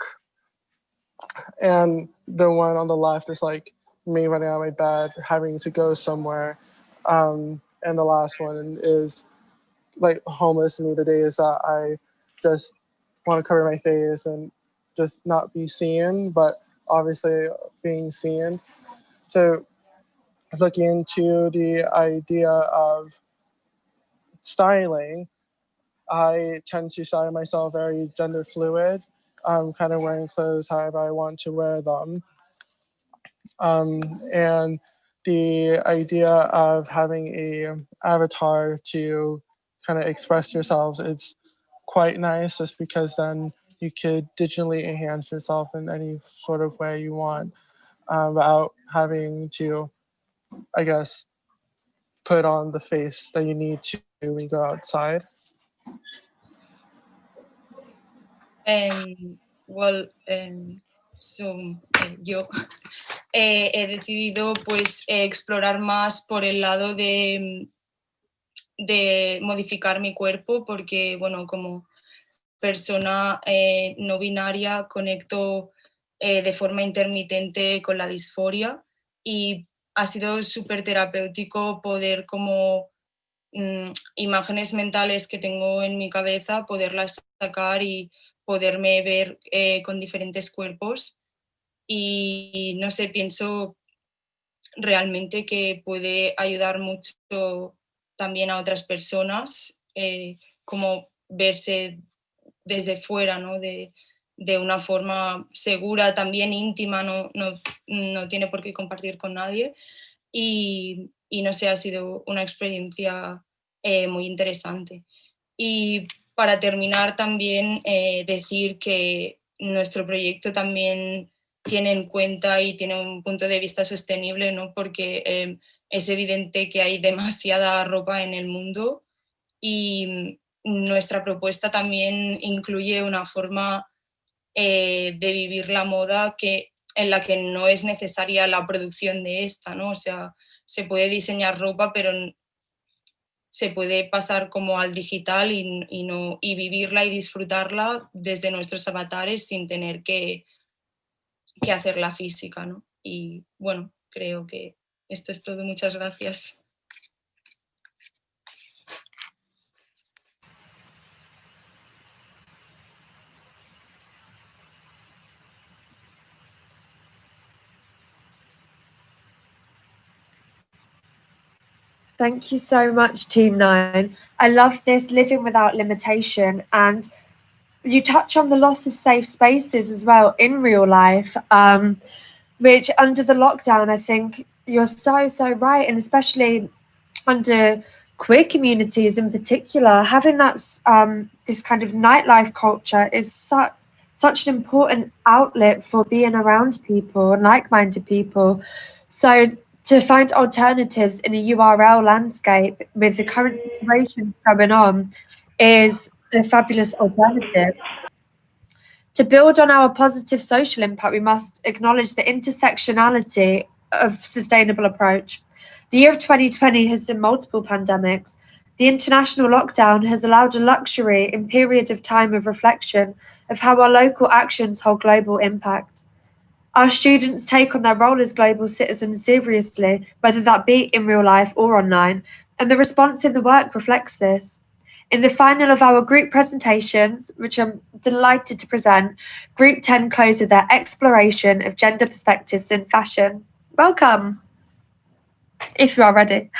And the one on the left is like me running out of my bed, having to go somewhere. And the last one is like homeless me, the days that I just want to cover my face and just not be seen, but obviously being seen. So looking into the idea of styling, I tend to style myself very gender fluid, kind of wearing clothes however I want to wear them. And the idea of having a avatar to kind of express yourselves is quite nice, just because then you could digitally enhance yourself in any sort of way you want, without having to, I guess, put on the face that you need to when you go outside. Yo he decidido pues explorar más por el lado de modificar mi cuerpo, porque bueno, como persona no binaria conecto de forma intermitente con la disforia, y ha sido súper terapéutico poder como imágenes mentales que tengo en mi cabeza, poderlas sacar y poderme ver con diferentes cuerpos. Y no sé, pienso realmente que puede ayudar mucho también a otras personas, como verse desde fuera, ¿no? De una forma segura, también íntima, no tiene por qué compartir con nadie. Y no sé, ha sido una experiencia muy interesante. Y para terminar también decir que nuestro proyecto también tiene en cuenta y tiene un punto de vista sostenible, ¿no? Porque es evidente que hay demasiada ropa en el mundo, y nuestra propuesta también incluye una forma de vivir la moda en la que no es necesaria la producción de esta, ¿no? O sea, se puede diseñar ropa, pero se puede pasar como al digital y vivirla y disfrutarla desde nuestros avatares sin tener que hacerla física, ¿no? Y bueno, creo que esto es todo. Muchas gracias. Thank you so much, Team 9. I love this living without limitation, and you touch on the loss of safe spaces as well in real life, which under the lockdown, I think you're so right, and especially under queer communities in particular, having that this kind of nightlife culture is such an important outlet for being around people and like-minded people. So to find alternatives in a URL landscape with the current situations going on is a fabulous alternative. To build on our positive social impact, we must acknowledge the intersectionality of sustainable approach. The year of 2020 has seen multiple pandemics. The international lockdown has allowed a luxury and period of time of reflection of how our local actions hold global impact. Our students take on their role as global citizens seriously, whether that be in real life or online, and the response in the work reflects this. In the final of our group presentations, which I'm delighted to present, Group 10 closed with their exploration of gender perspectives in fashion. Welcome, if you are ready.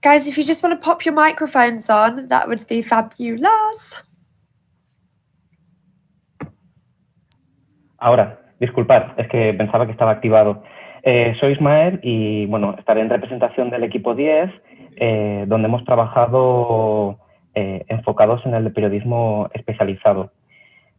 Guys, if you just want to pop your microphones on, that would be fabulous. Ahora, disculpad, es que pensaba que estaba activado. Soy Ismael y bueno, estaré en representación del equipo 10, donde hemos trabajado enfocados en el periodismo especializado.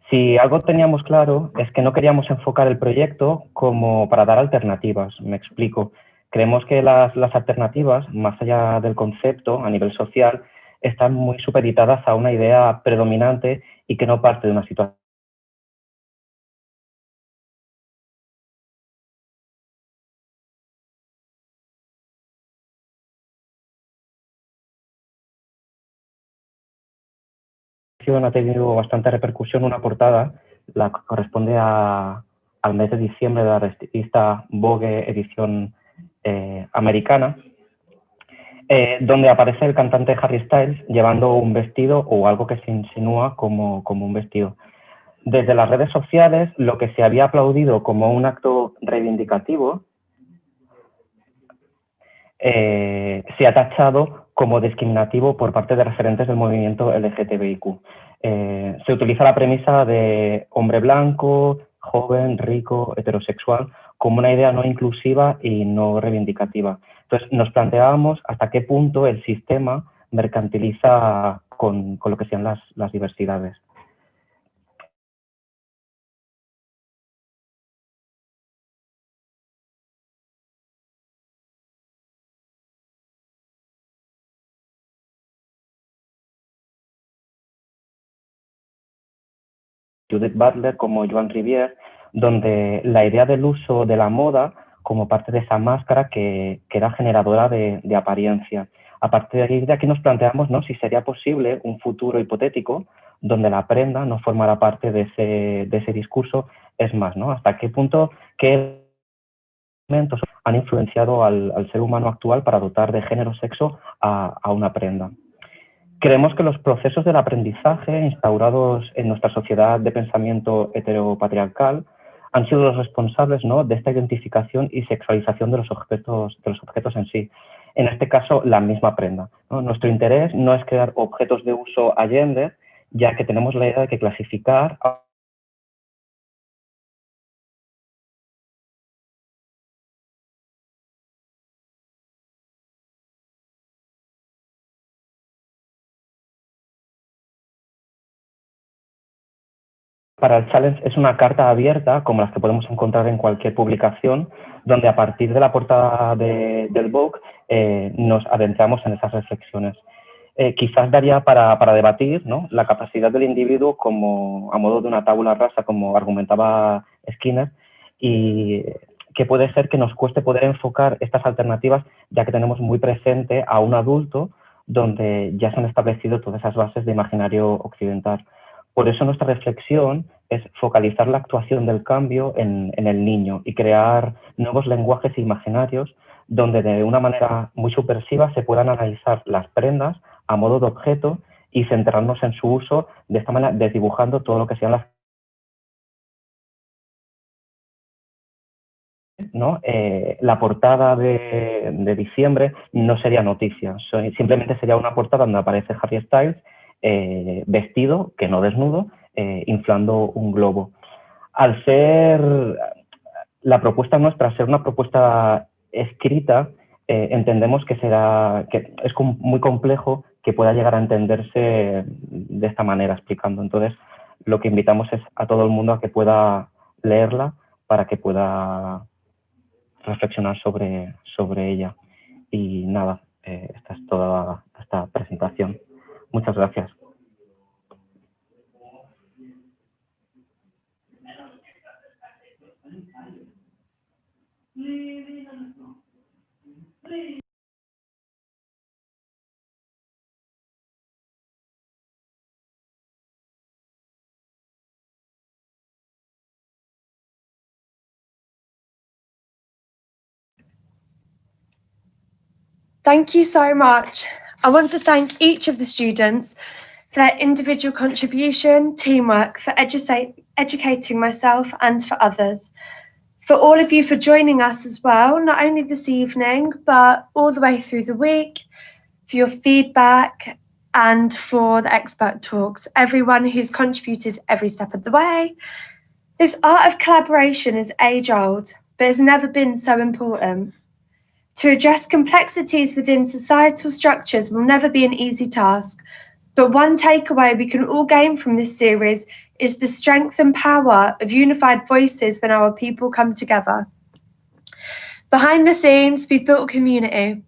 Si algo teníamos claro es que no queríamos enfocar el proyecto como para dar alternativas, me explico. Creemos que las alternativas, más allá del concepto a nivel social, están muy supeditadas a una idea predominante y que no parte de una situación ha tenido bastante repercusión una portada, la que corresponde al mes de diciembre de la revista Vogue edición americana, donde aparece el cantante Harry Styles llevando un vestido o algo que se insinúa como un vestido. Desde las redes sociales, lo que se había aplaudido como un acto reivindicativo se ha tachado como discriminativo por parte de referentes del movimiento LGTBIQ. Se utiliza la premisa de hombre blanco, joven, rico, heterosexual, como una idea no inclusiva y no reivindicativa. Entonces, nos planteábamos hasta qué punto el sistema mercantiliza con lo que sean las diversidades. Judith Butler como Joan Rivière, donde la idea del uso de la moda como parte de esa máscara que era generadora de apariencia. A partir de aquí nos planteamos, ¿no?, si sería posible un futuro hipotético donde la prenda no formara parte de ese discurso. Es más, ¿no?, hasta qué punto, qué elementos han influenciado al ser humano actual para dotar de género sexo a una prenda. Creemos que los procesos del aprendizaje instaurados en nuestra sociedad de pensamiento heteropatriarcal han sido los responsables, ¿no?, de esta identificación y sexualización de los objetos en sí. En este caso, la misma prenda, ¿no? Nuestro interés no es crear objetos de uso a gender, ya que tenemos la idea de que clasificar para el challenge es una carta abierta, como las que podemos encontrar en cualquier publicación, donde a partir de la portada del Vogue nos adentramos en esas reflexiones. Quizás daría para debatir, ¿no?, la capacidad del individuo como a modo de una tabula rasa, como argumentaba Skinner, y que puede ser que nos cueste poder enfocar estas alternativas, ya que tenemos muy presente a un adulto donde ya se han establecido todas esas bases de imaginario occidental. Por eso nuestra reflexión es focalizar la actuación del cambio en el niño y crear nuevos lenguajes imaginarios donde de una manera muy subversiva se puedan analizar las prendas a modo de objeto y centrarnos en su uso, de esta manera desdibujando todo lo que sean las... ¿no? La portada de diciembre no sería noticia, simplemente sería una portada donde aparece Harry Styles vestido, que no desnudo, inflando un globo. Al ser la propuesta nuestra, ser una propuesta escrita, entendemos que es muy complejo que pueda llegar a entenderse de esta manera, explicando. Entonces, lo que invitamos es a todo el mundo a que pueda leerla para que pueda reflexionar sobre ella. Y nada, esta es toda esta presentación. Muchas gracias. Thank you so much. I want to thank each of the students for their individual contribution, teamwork, for educating myself and for others. For all of you for joining us as well, not only this evening, but all the way through the week, for your feedback and for the expert talks, everyone who's contributed every step of the way. This art of collaboration is age-old, but has never been so important. To address complexities within societal structures will never be an easy task, but one takeaway we can all gain from this series is the strength and power of unified voices when our people come together. Behind the scenes, we've built a community.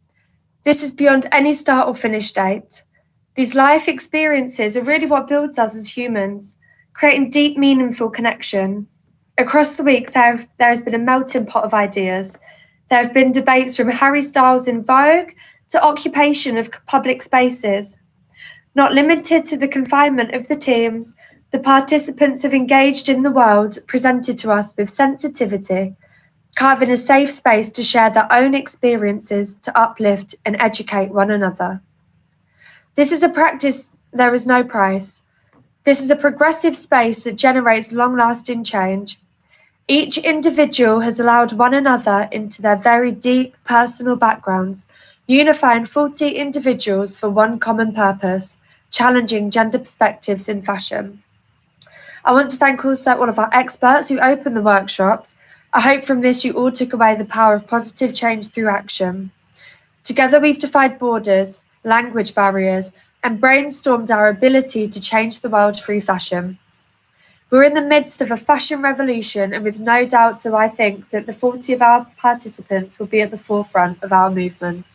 This is beyond any start or finish date. These life experiences are really what builds us as humans, creating deep, meaningful connection. Across the week, there has been a melting pot of ideas. There have been debates from Harry Styles in Vogue to occupation of public spaces. Not limited to the confinement of the teams, the participants have engaged in the world presented to us with sensitivity, carving a safe space to share their own experiences to uplift and educate one another. This is a practice there is no price. This is a progressive space that generates long-lasting change. Each individual has allowed one another into their very deep personal backgrounds, unifying 40 individuals for one common purpose, challenging gender perspectives in fashion. I want to thank also all of our experts who opened the workshops. I hope from this you all took away the power of positive change through action. Together we've defied borders, language barriers, and brainstormed our ability to change the world through fashion. We're in the midst of a fashion revolution, and with no doubt do I think that the 40 of our participants will be at the forefront of our movement.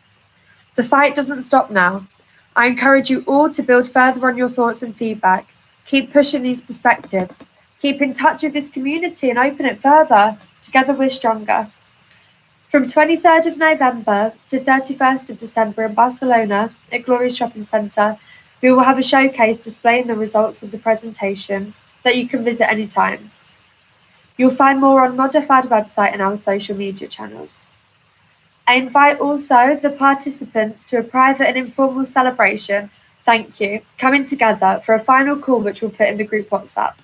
The fight doesn't stop now. I encourage you all to build further on your thoughts and feedback. Keep pushing these perspectives. Keep in touch with this community and open it further. Together we're stronger. From 23rd of November to 31st of December in Barcelona at Glorious Shopping Centre, we will have a showcase displaying the results of the presentations that you can visit anytime. You'll find more on MODA-FAD website and our social media channels. I invite also the participants to a private and informal celebration, thank you, coming together for a final call which we'll put in the group WhatsApp.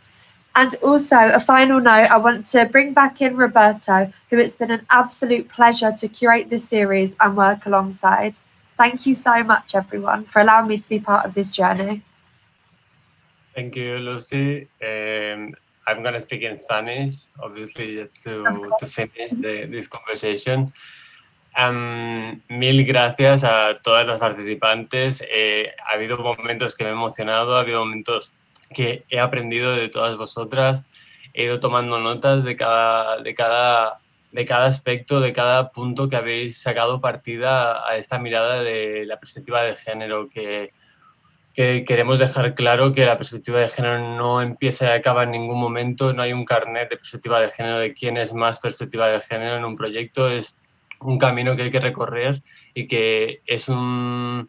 And also a final note, I want to bring back in Roberto, who it's been an absolute pleasure to curate this series and work alongside. Thank you so much, everyone, for allowing me to be part of this journey. Thank you, Lucy. I'm going to speak in Spanish, obviously, just to finish this conversation. Mil gracias a todas las participantes. Ha habido momentos que me he emocionado, ha habido momentos que he aprendido de todas vosotras, he ido tomando notas de cada aspecto, de cada punto que habéis sacado partida a esta mirada de la perspectiva de género, que queremos dejar claro que la perspectiva de género no empieza y acaba en ningún momento, no hay un carnet de perspectiva de género de quién es más perspectiva de género en un proyecto, es un camino que hay que recorrer y que es una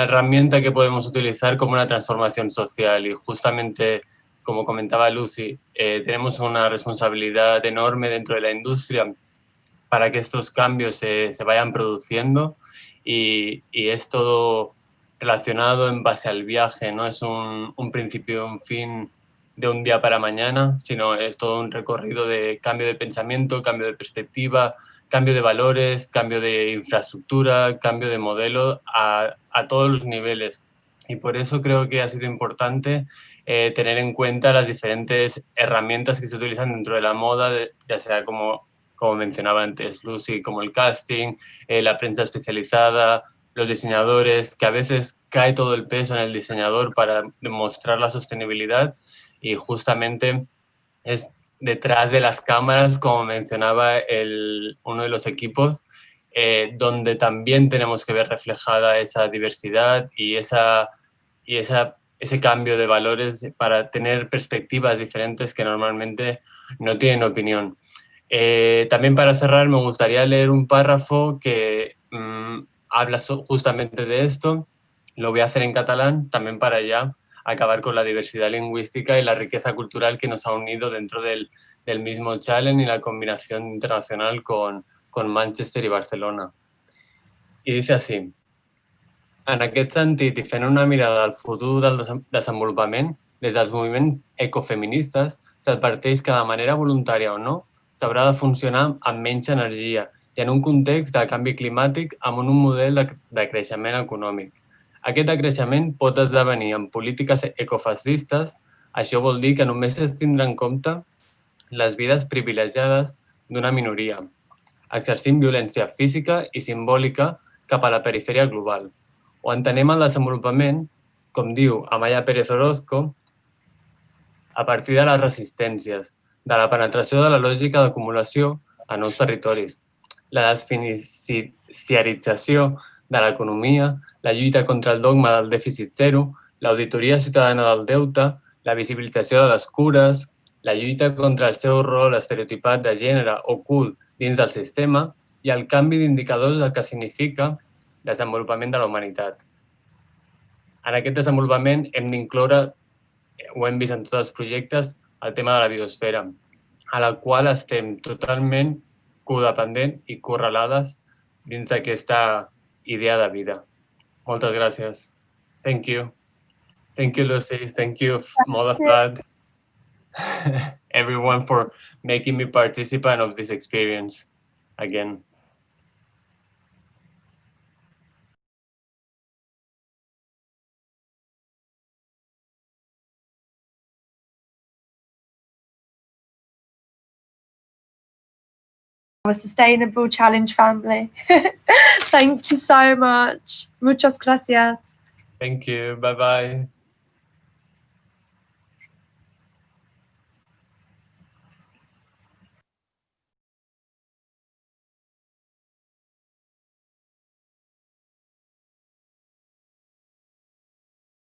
herramienta que podemos utilizar como una transformación social y justamente, como comentaba Lucy, tenemos una responsabilidad enorme dentro de la industria para que estos cambios se vayan produciendo y es todo relacionado en base al viaje, no es un principio y un fin de un día para mañana, sino es todo un recorrido de cambio de pensamiento, cambio de perspectiva, cambio de valores, cambio de infraestructura, cambio de modelo a todos los niveles. Y por eso creo que ha sido importante tener en cuenta las diferentes herramientas que se utilizan dentro de la moda, ya sea como mencionaba antes Lucy, como el casting, la prensa especializada, los diseñadores, que a veces cae todo el peso en el diseñador para demostrar la sostenibilidad y justamente es detrás de las cámaras, como mencionaba uno de los equipos, donde también tenemos que ver reflejada esa diversidad y ese cambio de valores para tener perspectivas diferentes que normalmente no tienen opinión. También para cerrar me gustaría leer un párrafo que habla justamente de esto. Lo voy a hacer en catalán también para ya acabar con la diversidad lingüística y la riqueza cultural que nos ha unido dentro del mismo challenge y la combinación internacional con Manchester i Barcelona. I dice així: en aquest sentit, i fent una mirada al futur del desenvolupament, des dels moviments ecofeministes s'adverteix que de manera voluntària o no s'haurà de funcionar amb menys energia i en un context de canvi climàtic amb un model de creixement econòmic. Aquest decreixement pot esdevenir en polítiques ecofascistes. Això vol dir que només es tindrà en compte les vides privilegiades d'una minoria, exercint violència física i simbòlica cap a la perifèria global. O entenem el desenvolupament, com diu Amaya Pérez Orozco, a partir de les resistències, de la penetració de la lògica d'acumulació a nous territoris, la desfiniciarització de l'economia, la lluita contra el dogma del dèficit zero, l'auditoria ciutadana del deute, la visibilització de les cures, la lluita contra el seu rol estereotipat de gènere ocult dins del sistema i el canvi d'indicadors del que significa desenvolupament de la humanitat. En aquest desenvolupament hem d'incloure, ho hem vist en tots els projectes, el tema de la biosfera, a la qual estem totalment codependent i correlades dins d'aquesta idea de vida. Moltes gràcies. Thank you. Thank you, Lucy. Thank you, MODA-FAD. Everyone for making me participant of this experience again. Our Sustainable Challenge family. Thank you so much. Muchas gracias. Thank you. Bye-bye.